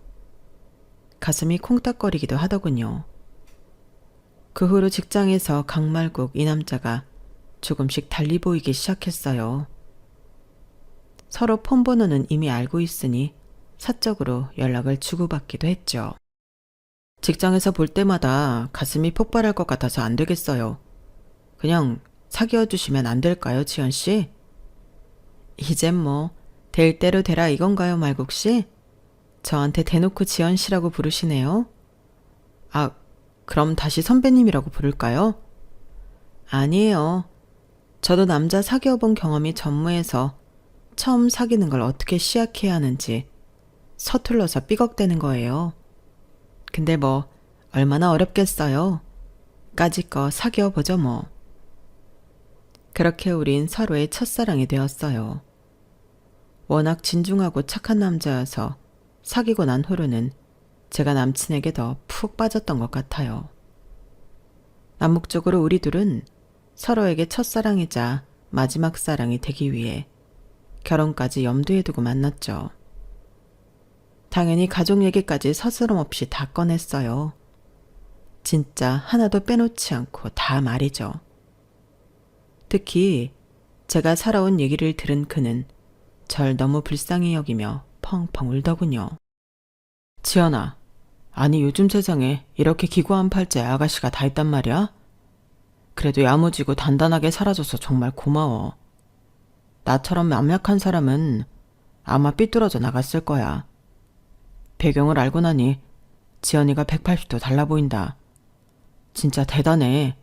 Speaker 1: 가슴이 콩닥거리기도 하더군요. 그 후로 직장에서 강말국 이 남자가 조금씩 달리 보이기 시작했어요. 서로 폰번호는 이미 알고 있으니 사적으로 연락을 주고받기도 했죠. 직장에서 볼 때마다 가슴이 폭발할 것 같아서 안 되겠어요. 그냥 사귀어 주시면 안 될까요, 지연 씨? 이젠 뭐 될 대로 되라 이건가요, 말국 씨? 저한테 대놓고 지연 씨라고 부르시네요. 아, 그럼 다시 선배님이라고 부를까요? 아니에요. 저도 남자 사귀어 본 경험이 전무해서 처음 사귀는 걸 어떻게 시작해야 하는지 서툴러서 삐걱대는 거예요. 근데 뭐 얼마나 어렵겠어요. 까짓거 사귀어 보죠 뭐. 그렇게 우린 서로의 첫사랑이 되었어요. 워낙 진중하고 착한 남자여서 사귀고 난 후로는 제가 남친에게 더 푹 빠졌던 것 같아요. 암묵적으로 우리 둘은 서로에게 첫사랑이자 마지막 사랑이 되기 위해 결혼까지 염두에 두고 만났죠. 당연히 가족 얘기까지 서스럼 없이 다 꺼냈어요. 진짜 하나도 빼놓지 않고 다 말이죠. 특히 제가 살아온 얘기를 들은 그는 절 너무 불쌍히 여기며 펑펑 울더군요. 지연아, 아니 요즘 세상에 이렇게 기구한 팔자의 아가씨가 다 있단 말이야? 그래도 야무지고 단단하게 살아줘서 정말 고마워. 나처럼 암약한 사람은 아마 삐뚤어져 나갔을 거야. 배경을 알고 나니 지연이가 180도 달라 보인다. 진짜 대단해.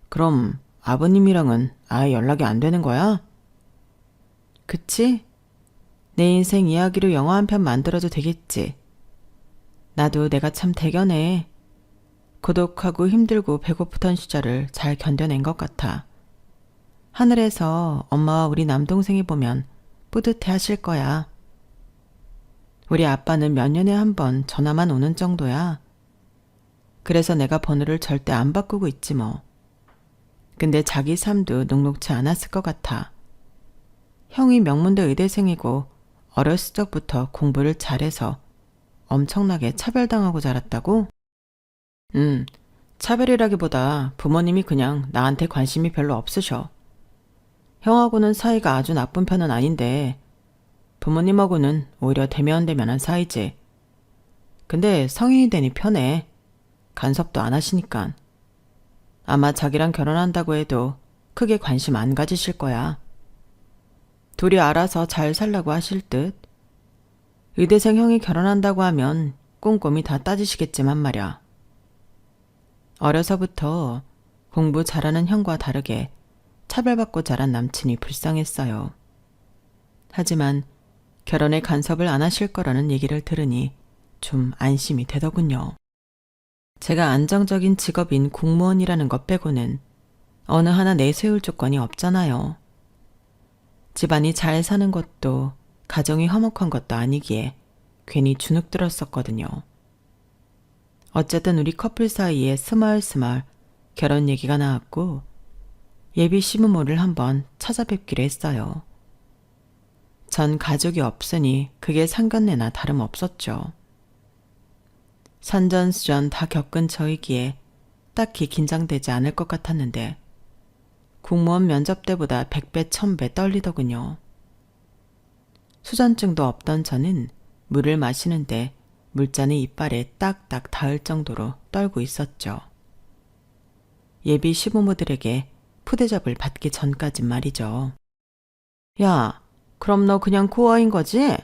Speaker 1: 그럼 아버님이랑은 아예 연락이 안 되는 거야? 그치? 내 인생 이야기로 영화 한 편 만들어도 되겠지. 나도 내가 참 대견해. 고독하고 힘들고 배고프던 시절을 잘 견뎌낸 것 같아. 하늘에서 엄마와 우리 남동생이 보면 뿌듯해 하실 거야. 우리 아빠는 몇 년에 한 번 전화만 오는 정도야. 그래서 내가 번호를 절대 안 바꾸고 있지 뭐. 근데 자기 삶도 녹록지 않았을 것 같아. 형이 명문대 의대생이고 어렸을 적부터 공부를 잘해서 엄청나게 차별당하고 자랐다고? 차별이라기보다 부모님이 그냥 나한테 관심이 별로 없으셔. 형하고는 사이가 아주 나쁜 편은 아닌데 부모님하고는 오히려 대면대면한 사이지. 근데 성인이 되니 편해. 간섭도 안 하시니까. 아마 자기랑 결혼한다고 해도 크게 관심 안 가지실 거야. 둘이 알아서 잘 살라고 하실 듯. 의대생 형이 결혼한다고 하면 꼼꼼히 다 따지시겠지만 말야. 어려서부터 공부 잘하는 형과 다르게 차별받고 자란 남친이 불쌍했어요. 하지만 결혼에 간섭을 안 하실 거라는 얘기를 들으니 좀 안심이 되더군요. 제가 안정적인 직업인 공무원이라는 것 빼고는 어느 하나 내세울 조건이 없잖아요. 집안이 잘 사는 것도 가정이 화목한 것도 아니기에 괜히 주눅 들었었거든요. 어쨌든 우리 커플 사이에 스멀스멀 결혼 얘기가 나왔고 예비 시부모를 한번 찾아뵙기로 했어요. 전 가족이 없으니 그게 상견례나 다름없었죠. 산전수전 다 겪은 저이기에 딱히 긴장되지 않을 것 같았는데 공무원 면접 때보다 100배, 1000배 떨리더군요. 수전증도 없던 저는 물을 마시는데 물잔이 이빨에 딱딱 닿을 정도로 떨고 있었죠. 예비 시부모들에게 푸대접을 받기 전까진 말이죠. 야, 그럼 너 그냥 고아인 거지?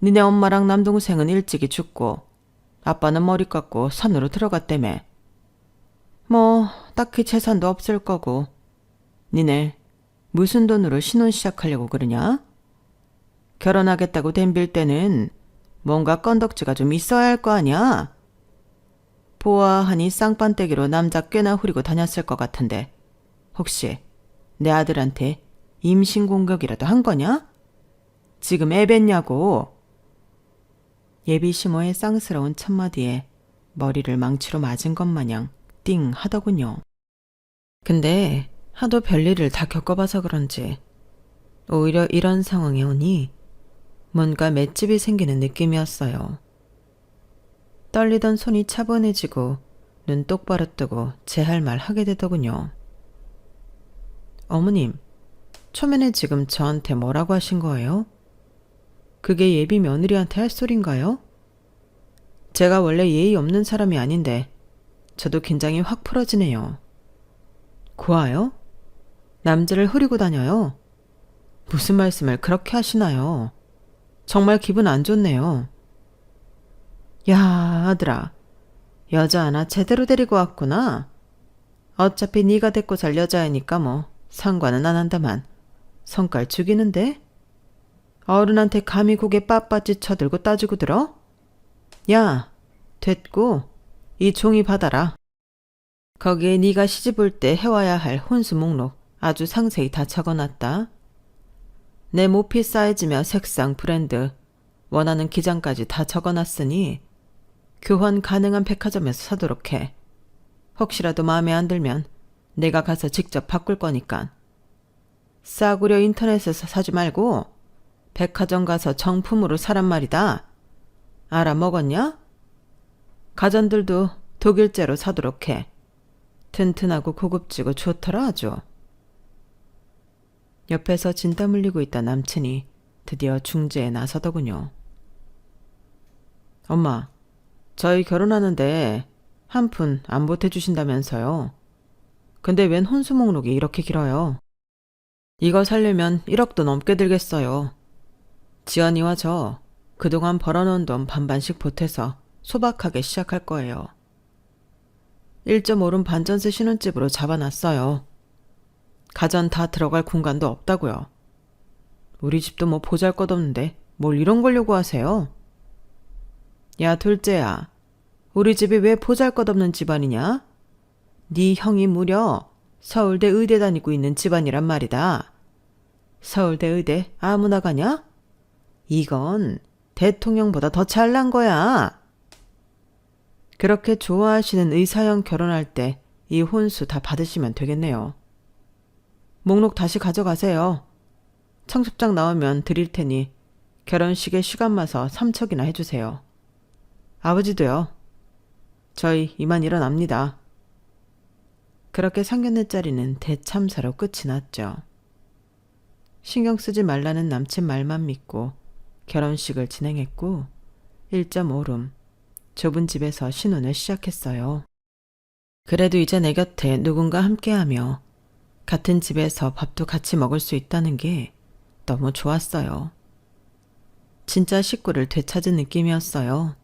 Speaker 1: 니네 엄마랑 남동생은 일찍이 죽고 아빠는 머리 깎고 산으로 들어갔다며. 뭐 딱히 재산도 없을 거고 니네 무슨 돈으로 신혼 시작하려고 그러냐? 결혼하겠다고 덤빌 때는 뭔가 건덕지가 좀 있어야 할 거 아니야? 보아하니 쌍판떼기로 남자 꽤나 후리고 다녔을 것 같은데 혹시 내 아들한테 임신 공격이라도 한 거냐? 지금 애 뱉냐고. 예비 시모의 쌍스러운 첫마디에 머리를 망치로 맞은 것 마냥 띵 하더군요. 근데 하도 별일을 다 겪어봐서 그런지 오히려 이런 상황에 오니 뭔가 맷집이 생기는 느낌이었어요. 떨리던 손이 차분해지고 눈 똑바로 뜨고 제 할 말 하게 되더군요. 어머님, 초면에 지금 저한테 뭐라고 하신 거예요? 그게 예비 며느리한테 할 소린가요? 제가 원래 예의 없는 사람이 아닌데 저도 긴장이 확 풀어지네요. 고아요? 남자를 흐리고 다녀요? 무슨 말씀을 그렇게 하시나요? 정말 기분 안 좋네요. 야, 아들아. 여자 하나 제대로 데리고 왔구나. 어차피 네가 데리고 살 여자애니까 뭐 상관은 안 한다만 성깔 죽이는데? 어른한테 감히 고개 빳빳이 쳐들고 따지고 들어? 야, 됐고 이 종이 받아라. 거기에 네가 시집 올 때 해와야 할 혼수 목록 아주 상세히 다 적어놨다. 내 모피 사이즈며 색상, 브랜드, 원하는 기장까지 다 적어놨으니 교환 가능한 백화점에서 사도록 해. 혹시라도 마음에 안 들면 내가 가서 직접 바꿀 거니까. 싸구려 인터넷에서 사지 말고 백화점 가서 정품으로 사란 말이다. 알아먹었냐? 가전들도 독일제로 사도록 해. 튼튼하고 고급지고 좋더라 아주. 옆에서 진땀 흘리고 있던 남친이 드디어 중재에 나서더군요. 엄마, 저희 결혼하는데 한 푼 안 보태주신다면서요. 근데 웬 혼수 목록이 이렇게 길어요. 이거 살려면 1억도 넘게 들겠어요. 지연이와 저 그동안 벌어놓은 돈 반반씩 보태서 소박하게 시작할 거예요. 1.5룸 반전세 신혼집으로 잡아놨어요. 가전 다 들어갈 공간도 없다고요. 우리 집도 뭐 보잘것없는데 뭘 이런 걸 요구하세요? 야, 둘째야. 우리 집이 왜 보잘것없는 집안이냐? 네 형이 무려 서울대 의대 다니고 있는 집안이란 말이다. 서울대 의대 아무나 가냐? 이건 대통령보다 더 잘난 거야. 그렇게 좋아하시는 의사형 결혼할 때 이 혼수 다 받으시면 되겠네요. 목록 다시 가져가세요. 청첩장 나오면 드릴 테니 결혼식에 시간 맞춰 삼척이나 해주세요. 아버지도요. 저희 이만 일어납니다. 그렇게 상견례자리는 대참사로 끝이 났죠. 신경 쓰지 말라는 남친 말만 믿고 결혼식을 진행했고 1.5룸 좁은 집에서 신혼을 시작했어요. 그래도 이제 내 곁에 누군가 함께하며 같은 집에서 밥도 같이 먹을 수 있다는 게 너무 좋았어요. 진짜 식구를 되찾은 느낌이었어요.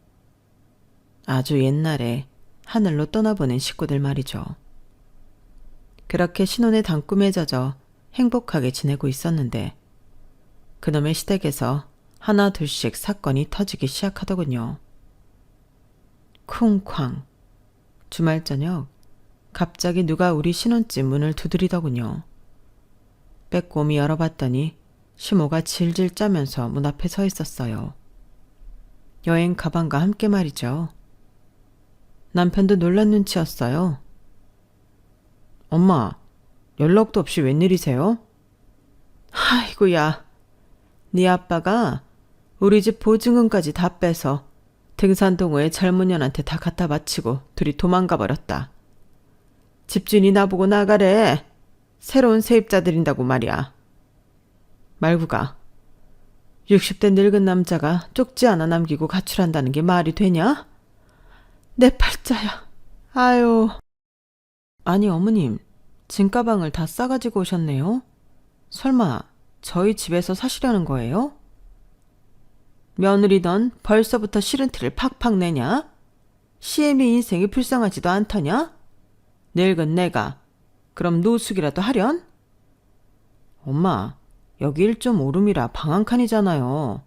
Speaker 1: 아주 옛날에 하늘로 떠나보낸 식구들 말이죠. 그렇게 신혼의 단꿈에 젖어 행복하게 지내고 있었는데 그놈의 시댁에서 하나 둘씩 사건이 터지기 시작하더군요. 쿵쾅. 주말 저녁 갑자기 누가 우리 신혼집 문을 두드리더군요. 빼꼼히 열어봤더니 시모가 질질 짜면서 문 앞에 서 있었어요. 여행 가방과 함께 말이죠. 남편도 놀란 눈치였어요. 엄마, 연락도 없이 웬일이세요? 아이고야, 네 아빠가 우리 집 보증금까지 다 빼서 등산동호회 젊은 년한테 다 갖다 바치고 둘이 도망가 버렸다. 집주인이 나보고 나가래. 새로운 세입자 들인다고 말이야. 말구가 60대 늙은 남자가 쪽지 하나 남기고 가출한다는 게 말이 되냐? 내 팔자야. 아유. 아니 어머님, 짐가방을 다 싸가지고 오셨네요. 설마 저희 집에서 사시려는 거예요? 며느리던 벌써부터 싫은 티를 팍팍 내냐? 시애미 인생이 불쌍하지도 않더냐? 늙은 내가 그럼 노숙이라도 하련? 엄마, 여기 1.5룸이라 방 한 칸이잖아요.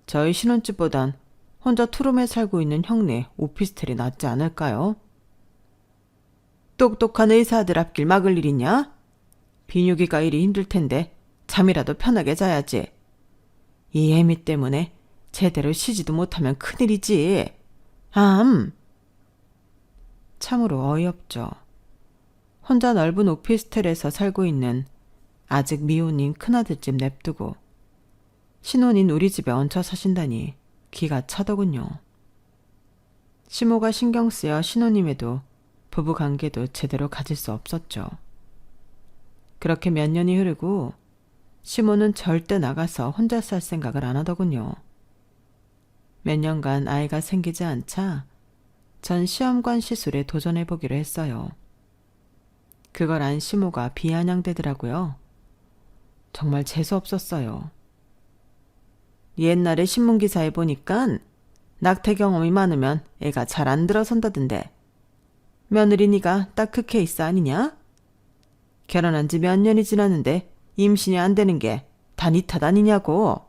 Speaker 1: 저희 신혼집보단 혼자 투룸에 살고 있는 형네 오피스텔이 낫지 않을까요? 똑똑한 의사들 앞길 막을 일 있냐? 비뇨기가 일이 힘들 텐데 잠이라도 편하게 자야지. 이 애미 때문에 제대로 쉬지도 못하면 큰일이지. 참으로 어이없죠. 혼자 넓은 오피스텔에서 살고 있는 아직 미혼인 큰아들집 냅두고 신혼인 우리 집에 얹혀 사신다니 기가 차더군요. 시모가 신경 쓰여 신혼임에도 부부 관계도 제대로 가질 수 없었죠. 그렇게 몇 년이 흐르고 시모는 절대 나가서 혼자 살 생각을 안 하더군요. 몇 년간 아이가 생기지 않자 전 시험관 시술에 도전해보기로 했어요. 그걸 안 시모가 비아냥대더라고요. 정말 재수없었어요. 옛날에 신문기사에 보니깐 낙태 경험이 많으면 애가 잘 안 들어선다던데. 며느리니가 딱 그 케이스 아니냐? 결혼한 지 몇 년이 지났는데 임신이 안 되는 게 다 니 탓 아니냐고.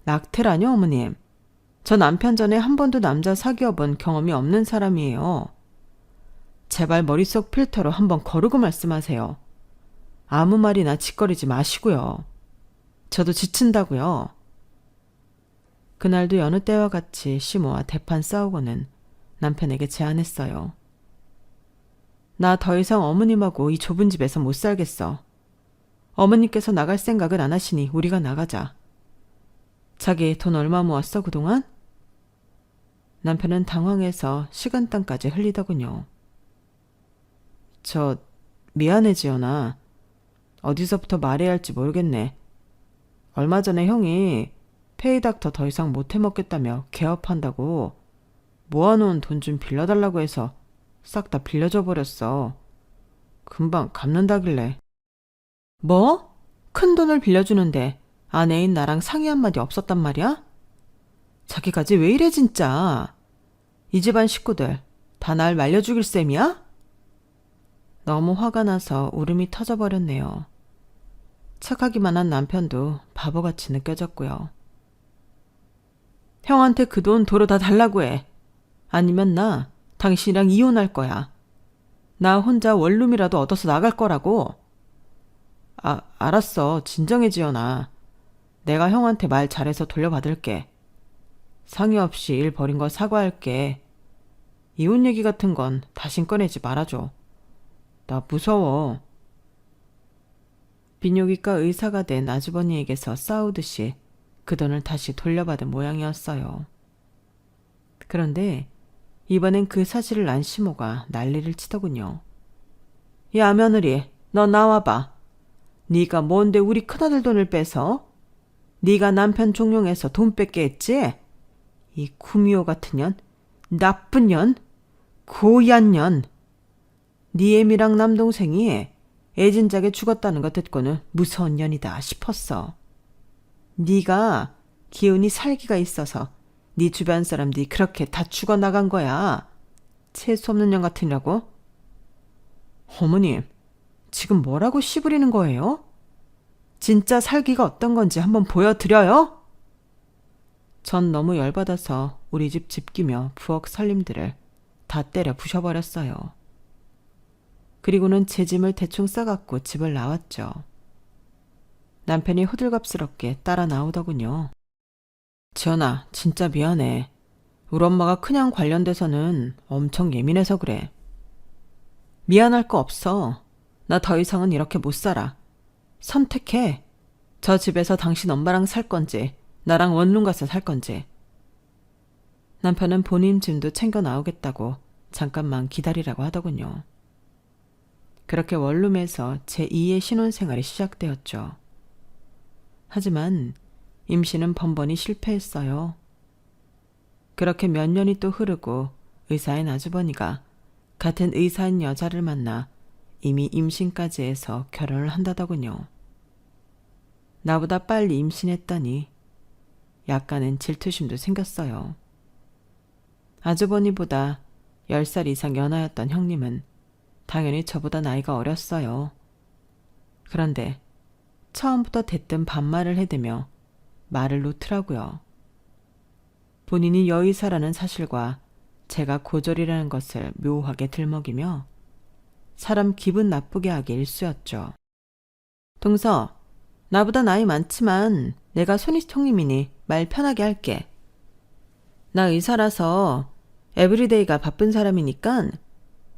Speaker 1: 낙태라뇨, 어머님. 저 남편 전에 한 번도 남자 사귀어 본 경험이 없는 사람이에요. 제발 머릿속 필터로 한번 거르고 말씀하세요. 아무 말이나 짓거리지 마시고요. 저도 지친다고요. 그날도 여느 때와 같이 시모와 대판 싸우고는 남편에게 제안했어요. 나 더 이상 어머님하고 이 좁은 집에서 못 살겠어. 어머님께서 나갈 생각을 안 하시니 우리가 나가자. 자기 돈 얼마 모았어 그동안? 남편은 당황해서 식은땀까지 흘리더군요. 저 미안해 지연아. 어디서부터 말해야 할지 모르겠네. 얼마 전에 형이 페이닥터 더 이상 못 해먹겠다며 개업한다고 모아놓은 돈 좀 빌려달라고 해서 싹 다 빌려줘 버렸어. 금방 갚는다길래. 뭐? 큰 돈을 빌려주는데 아내인 나랑 상의 한마디 없었단 말이야? 자기까지 왜 이래 진짜. 이 집안 식구들 다 날 말려 죽일 셈이야? 너무 화가 나서 울음이 터져버렸네요. 착하기만 한 남편도 바보같이 느껴졌고요. 형한테 그 돈 도로 다 달라고 해. 아니면 나 당신이랑 이혼할 거야. 나 혼자 원룸이라도 얻어서 나갈 거라고. 알았어. 진정해 지연아. 내가 형한테 말 잘해서 돌려받을게. 상의 없이 일 버린 거 사과할게. 이혼 얘기 같은 건 다신 꺼내지 말아줘. 나 무서워. 비뇨기과 의사가 된 아주버니에게서 싸우듯이 그 돈을 다시 돌려받은 모양이었어요. 그런데 이번엔 그 사실을 안 시모가 난리를 치더군요. 야 며느리, 너 나와봐. 네가 뭔데 우리 큰아들 돈을 뺏어? 네가 남편 종용해서 돈 뺏게 했지? 이 구미호 같은 년, 나쁜 년, 고얀 년. 네 애미랑 남동생이 애진작에 죽었다는 거 듣고는 무서운 년이다 싶었어. 네가 기운이 살기가 있어서 네 주변 사람들이 그렇게 다 죽어나간 거야. 재수없는 년 같으냐고? 어머님, 지금 뭐라고 씨부리는 거예요? 진짜 살기가 어떤 건지 한번 보여드려요? 전 너무 열받아서 우리 집 집기며 부엌 살림들을 다 때려 부셔버렸어요. 그리고는 제 짐을 대충 싸갖고 집을 나왔죠. 남편이 호들갑스럽게 따라 나오더군요. 지연아, 진짜 미안해. 우리 엄마가 큰형 관련돼서는 엄청 예민해서 그래. 미안할 거 없어. 나 더 이상은 이렇게 못 살아. 선택해. 저 집에서 당신 엄마랑 살 건지 나랑 원룸 가서 살 건지. 남편은 본인 짐도 챙겨 나오겠다고 잠깐만 기다리라고 하더군요. 그렇게 원룸에서 제2의 신혼생활이 시작되었죠. 하지만 임신은 번번이 실패했어요. 그렇게 몇 년이 또 흐르고 의사인 아주버니가 같은 의사인 여자를 만나 이미 임신까지 해서 결혼을 한다더군요. 나보다 빨리 임신했다니 약간은 질투심도 생겼어요. 아주버니보다 10살 이상 연하였던 형님은 당연히 저보다 나이가 어렸어요. 그런데 처음부터 대뜸 반말을 해대며 말을 놓더라고요. 본인이 여의사라는 사실과 제가 고졸이라는 것을 묘하게 들먹이며 사람 기분 나쁘게 하기 일쑤였죠. 동서, 나보다 나이 많지만 내가 손이 형님이니 말 편하게 할게. 나 의사라서 에브리데이가 바쁜 사람이니까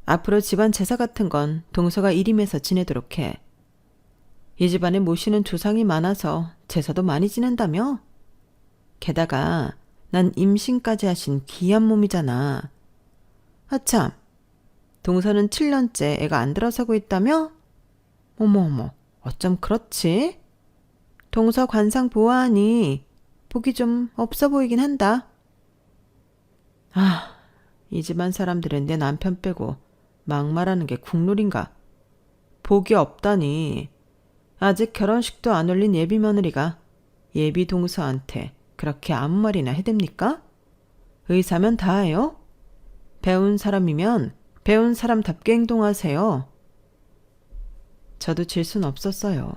Speaker 1: 앞으로 집안 제사 같은 건 동서가 일임해서 지내도록 해. 이 집안에 모시는 조상이 많아서 제사도 많이 지낸다며? 게다가 난 임신까지 하신 귀한 몸이잖아. 아참, 동서는 7년째 애가 안 들어서고 있다며? 어머, 어쩜 그렇지? 동서 관상 보아하니 복이 좀 없어 보이긴 한다. 이 집안 사람들은 내 남편 빼고 막말하는 게 국룰인가? 복이 없다니. 아직 결혼식도 안 올린 예비 며느리가 예비 동서한테 그렇게 아무 말이나 해댑니까? 의사면 다 해요? 배운 사람이면 배운 사람답게 행동하세요. 저도 질 순 없었어요.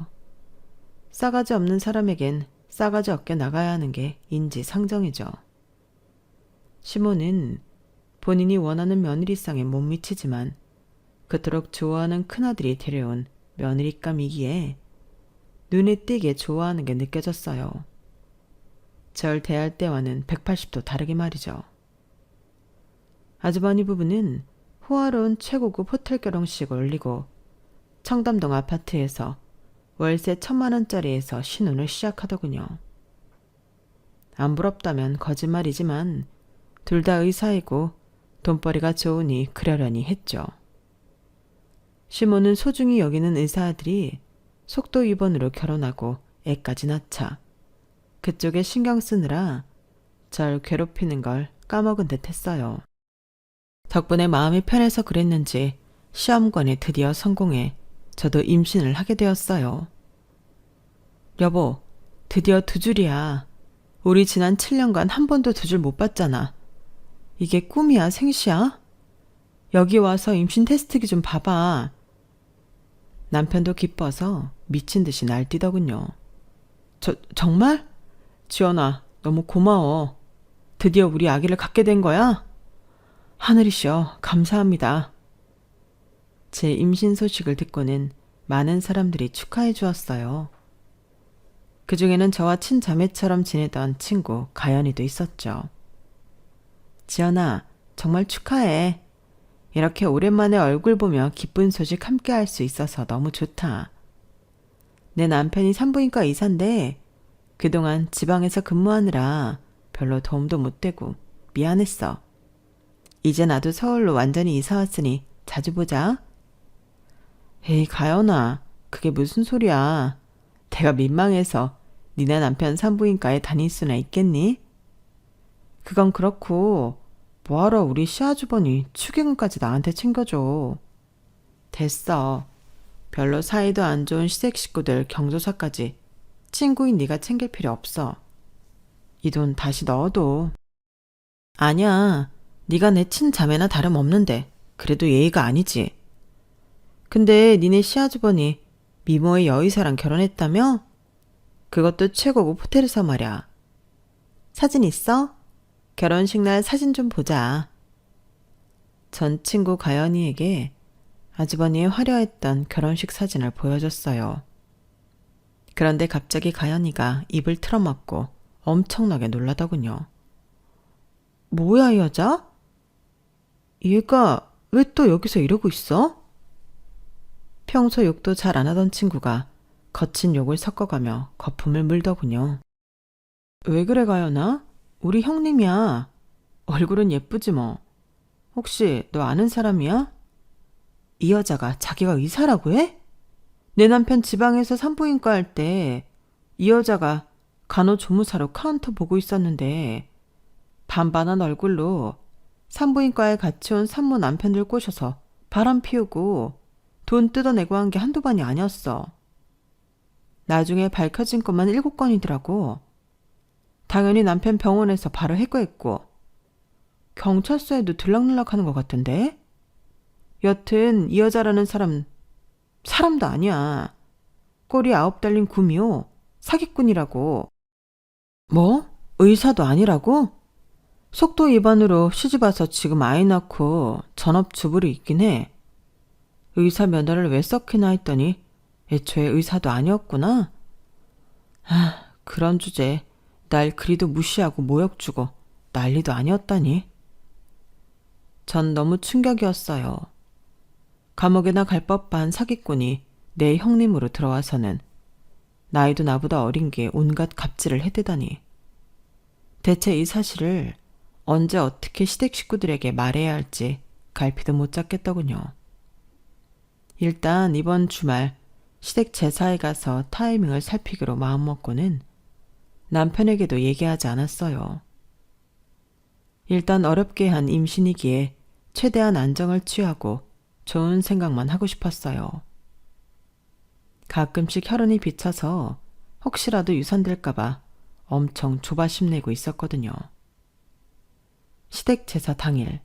Speaker 1: 싸가지 없는 사람에겐 싸가지 없게 나가야 하는 게 인지상정이죠. 시모는 본인이 원하는 며느리상에 못 미치지만 그토록 좋아하는 큰아들이 데려온 며느리감이기에 눈에 띄게 좋아하는 게 느껴졌어요. 절 대할 때와는 180도 다르게 말이죠. 아주버니 부부는 호화로운 최고급 호텔 결혼식을 올리고 청담동 아파트에서 월세 1,000만 원짜리에서 신혼을 시작하더군요. 안 부럽다면 거짓말이지만 둘 다 의사이고 돈벌이가 좋으니 그러려니 했죠. 시모는 소중히 여기는 의사아들이 속도 위반으로 결혼하고 애까지 낳자 그쪽에 신경 쓰느라 절 괴롭히는 걸 까먹은 듯 했어요. 덕분에 마음이 편해서 그랬는지 시험관에 드디어 성공해 저도 임신을 하게 되었어요. 여보, 드디어 2줄이야. 우리 지난 7년간 한 번도 2줄 못 봤잖아. 이게 꿈이야, 생시야? 여기 와서 임신 테스트기 좀 봐봐. 남편도 기뻐서 미친 듯이 날뛰더군요. 정말? 지연아, 너무 고마워. 드디어 우리 아기를 갖게 된 거야? 하늘이시여, 감사합니다. 제 임신 소식을 듣고는 많은 사람들이 축하해 주었어요. 그 중에는 저와 친자매처럼 지내던 친구 가연이도 있었죠. 지연아, 정말 축하해. 이렇게 오랜만에 얼굴 보며 기쁜 소식 함께 할 수 있어서 너무 좋다. 내 남편이 산부인과 의사인데 그동안 지방에서 근무하느라 별로 도움도 못 되고 미안했어. 이제 나도 서울로 완전히 이사 왔으니 자주 보자. 에이, 가연아, 그게 무슨 소리야. 내가 민망해서 니네 남편 산부인과에 다닐 수나 있겠니? 그건 그렇고 뭐하러 우리 시아주버니 축의금까지 나한테 챙겨줘. 됐어. 별로 사이도 안 좋은 시댁 식구들 경조사까지 친구인 네가 챙길 필요 없어. 이 돈 다시 넣어도. 아니야. 네가 내 친자매나 다름없는데 그래도 예의가 아니지. 근데 니네 시아주버니 미모의 여의사랑 결혼했다며? 그것도 최고급 호텔에서 말이야. 사진 있어? 결혼식 날 사진 좀 보자. 전 친구 가연이에게 아주버니의 화려했던 결혼식 사진을 보여줬어요. 그런데 갑자기 가연이가 입을 틀어막고 엄청나게 놀라더군요. 뭐야, 이 여자? 얘가 왜 또 여기서 이러고 있어? 평소 욕도 잘 안 하던 친구가 거친 욕을 섞어가며 거품을 물더군요. 왜 그래, 가연아? 우리 형님이야. 얼굴은 예쁘지 뭐. 혹시 너 아는 사람이야? 이 여자가 자기가 의사라고 해? 내 남편 지방에서 산부인과 할 때 이 여자가 간호조무사로 카운터 보고 있었는데 반반한 얼굴로 산부인과에 같이 온 산모 남편들 꼬셔서 바람 피우고 돈 뜯어내고 한 게 한두 번이 아니었어. 나중에 밝혀진 것만 7건이더라고. 당연히 남편 병원에서 바로 해고했고 경찰서에도 들락날락하는 것 같은데? 여튼 이 여자라는 사람도 아니야. 꼬리 9 달린 구미호 사기꾼이라고. 뭐? 의사도 아니라고? 속도 위반으로 시집와서 지금 아이 낳고 전업주부로 있긴 해. 의사 면허를 왜 썼기나 했더니 애초에 의사도 아니었구나. 그런 주제 날 그리도 무시하고 모욕 주고 난리도 아니었다니. 전 너무 충격이었어요. 감옥에나 갈 법한 사기꾼이 내 형님으로 들어와서는 나이도 나보다 어린 게 온갖 갑질을 해대다니. 대체 이 사실을 언제 어떻게 시댁 식구들에게 말해야 할지 갈피도 못 잡겠더군요. 일단 이번 주말 시댁 제사에 가서 타이밍을 살피기로 마음먹고는 남편에게도 얘기하지 않았어요. 일단 어렵게 한 임신이기에 최대한 안정을 취하고 좋은 생각만 하고 싶었어요. 가끔씩 혈흔이 비쳐서 혹시라도 유산될까봐 엄청 조바심 내고 있었거든요. 시댁 제사 당일,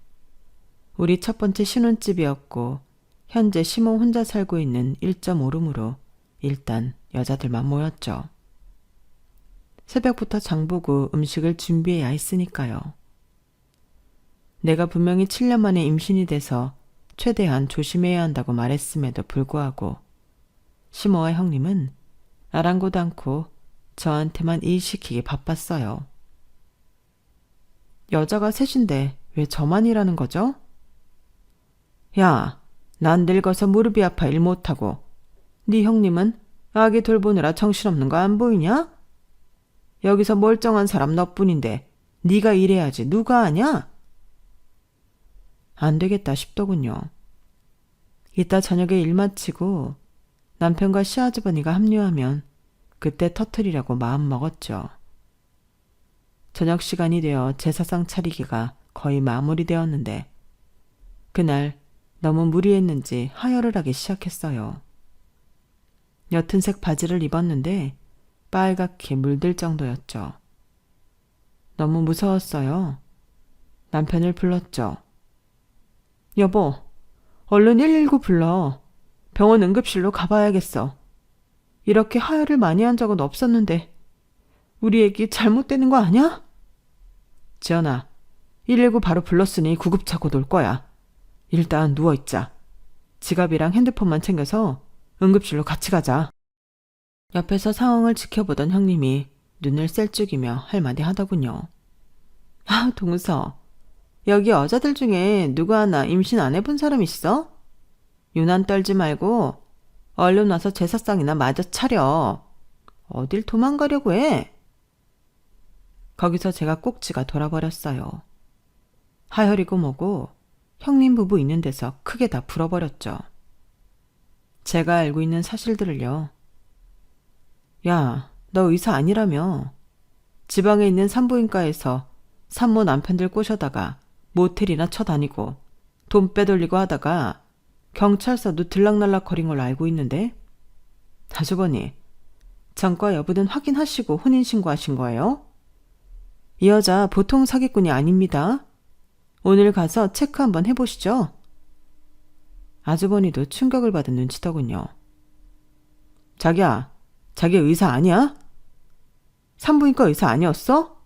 Speaker 1: 우리 첫 번째 신혼집이었고 현재 시모 혼자 살고 있는 1.5룸으로 일단 여자들만 모였죠. 새벽부터 장보고 음식을 준비해야 했으니까요. 내가 분명히 7년 만에 임신이 돼서 최대한 조심해야 한다고 말했음에도 불구하고 시모와 형님은 아랑곳 않고 저한테만 일 시키기 바빴어요. 여자가 셋인데 왜 저만 일하는 거죠? 야, 난 늙어서 무릎이 아파 일 못하고 네 형님은 아기 돌보느라 정신없는 거 안 보이냐? 여기서 멀쩡한 사람 너뿐인데 네가 일해야지 누가 하냐? 안 되겠다 싶더군요. 이따 저녁에 일 마치고 남편과 시아주버니가 합류하면 그때 터뜨리려고 마음먹었죠. 저녁 시간이 되어 제사상 차리기가 거의 마무리되었는데 그날 너무 무리했는지 하혈을 하기 시작했어요. 옅은색 바지를 입었는데 빨갛게 물들 정도였죠. 너무 무서웠어요. 남편을 불렀죠. 여보, 얼른 119 불러. 병원 응급실로 가봐야겠어. 이렇게 하혈을 많이 한 적은 없었는데 우리 애기 잘못되는 거 아니야? 지연아, 119 바로 불렀으니 구급차 곧 올 거야. 일단 누워있자. 지갑이랑 핸드폰만 챙겨서 응급실로 같이 가자. 옆에서 상황을 지켜보던 형님이 눈을 셀쭉이며 할마디 하더군요. 아, 동서. 여기 여자들 중에 누구 하나 임신 안 해본 사람 있어? 유난 떨지 말고 얼른 와서 제사상이나 마저 차려. 어딜 도망가려고 해? 거기서 제가 꼭지가 돌아버렸어요. 하혈이고 뭐고 형님 부부 있는 데서 크게 다 불어버렸죠. 제가 알고 있는 사실들을요. 야, 너 의사 아니라며. 지방에 있는 산부인과에서 산모 남편들 꼬셔다가 모텔이나 쳐다니고 돈 빼돌리고 하다가 경찰서도 들락날락거린 걸로 알고 있는데 아주버니, 전과 여부는 확인하시고 혼인신고하신 거예요? 이 여자 보통 사기꾼이 아닙니다. 오늘 가서 체크 한번 해보시죠. 아주버니도 충격을 받은 눈치더군요. 자기야, 자기 의사 아니야? 산부인과 의사 아니었어?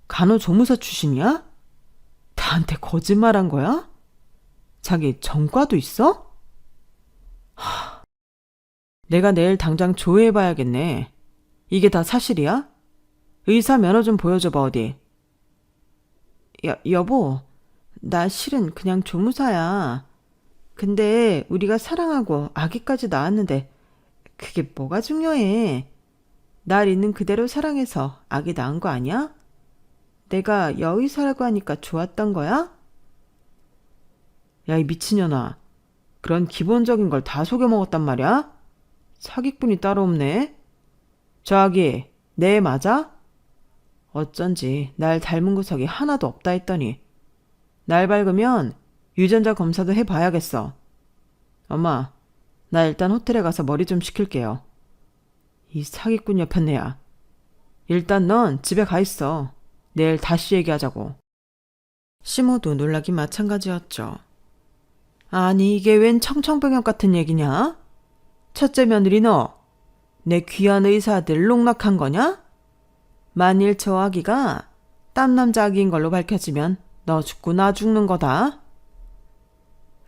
Speaker 1: 간호조무사 출신이야? 나한테 거짓말한 거야? 자기 전과도 있어? 내가 내일 당장 조회해봐야겠네. 이게 다 사실이야? 의사 면허 좀 보여줘봐 어디. 여보, 나 실은 그냥 조무사야. 근데 우리가 사랑하고 아기까지 낳았는데 그게 뭐가 중요해. 날 있는 그대로 사랑해서 아기 낳은 거 아니야? 내가 여의사라고 하니까 좋았던 거야? 야, 이 미친년아. 그런 기본적인 걸 다 속여먹었단 말이야? 사기꾼이 따로 없네. 저 아기, 내 맞아? 어쩐지 날 닮은 구석이 하나도 없다 했더니 날 밝으면 유전자 검사도 해봐야겠어. 엄마, 나 일단 호텔에 가서 머리 좀 식힐게요. 이 사기꾼 여편네야. 일단 넌 집에 가 있어. 내일 다시 얘기하자고. 시모도 놀라기 마찬가지였죠. 아니 이게 웬 청청병역 같은 얘기냐? 첫째 며느리 너, 내 귀한 의사 아들 농락한 거냐? 만일 저 아기가 땀남자 아기인 걸로 밝혀지면 너 죽고 나 죽는 거다.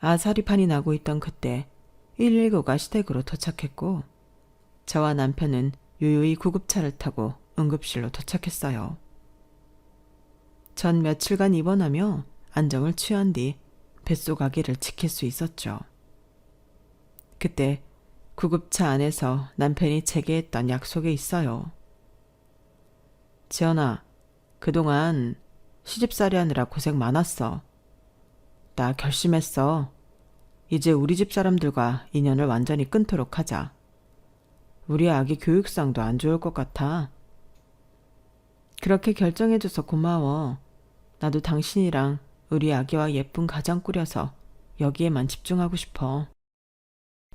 Speaker 1: 아사리판이 나고 있던 그때 119가 시댁으로 도착했고 저와 남편은 유유히 구급차를 타고 응급실로 도착했어요. 전 며칠간 입원하며 안정을 취한 뒤 뱃속 아기를 지킬 수 있었죠. 그때 구급차 안에서 남편이 제게 했던 약속이 있어요. 지연아, 그동안 시집살이 하느라 고생 많았어. 나 결심했어. 이제 우리 집 사람들과 인연을 완전히 끊도록 하자. 우리 아기 교육상도 안 좋을 것 같아. 그렇게 결정해줘서 고마워. 나도 당신이랑 우리 아기와 예쁜 가정 꾸려서 여기에만 집중하고 싶어.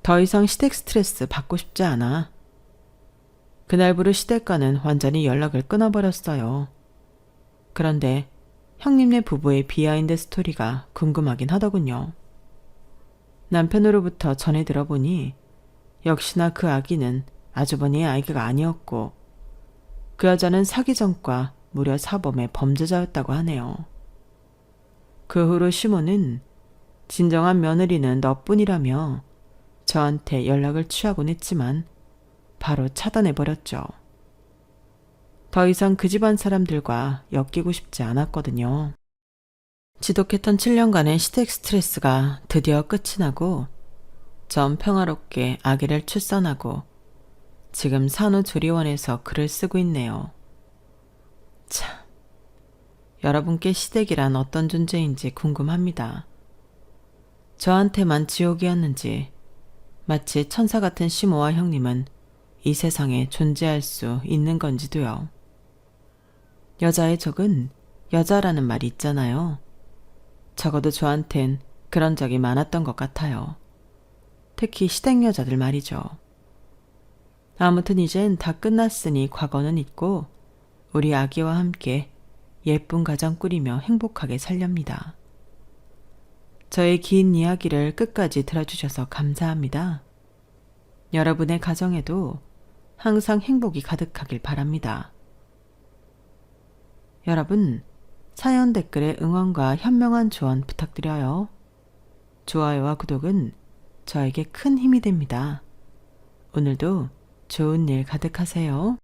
Speaker 1: 더 이상 시댁 스트레스 받고 싶지 않아. 그날부로 시댁과는 완전히 연락을 끊어버렸어요. 그런데 형님네 부부의 비하인드 스토리가 궁금하긴 하더군요. 남편으로부터 전해 들어보니 역시나 그 아기는 아주버니의 아이가 아니었고 그 여자는 사기 전과 무려 사범의 범죄자였다고 하네요. 그 후로 시모는 진정한 며느리는 너뿐이라며 저한테 연락을 취하곤 했지만 바로 차단해버렸죠. 더 이상 그 집안 사람들과 엮이고 싶지 않았거든요. 지독했던 7년간의 시댁 스트레스가 드디어 끝이 나고 전 평화롭게 아기를 출산하고 지금 산후조리원에서 글을 쓰고 있네요. 참, 여러분께 시댁이란 어떤 존재인지 궁금합니다. 저한테만 지옥이었는지 마치 천사 같은 시모와 형님은 이 세상에 존재할 수 있는 건지도요. 여자의 적은 여자라는 말이 있잖아요. 적어도 저한텐 그런 적이 많았던 것 같아요. 특히 시댁 여자들 말이죠. 아무튼 이젠 다 끝났으니 과거는 잊고 우리 아기와 함께 예쁜 가정 꾸리며 행복하게 살렵니다. 저의 긴 이야기를 끝까지 들어주셔서 감사합니다. 여러분의 가정에도 항상 행복이 가득하길 바랍니다. 여러분, 사연 댓글에 응원과 현명한 조언 부탁드려요. 좋아요와 구독은 저에게 큰 힘이 됩니다. 오늘도 좋은 일 가득하세요.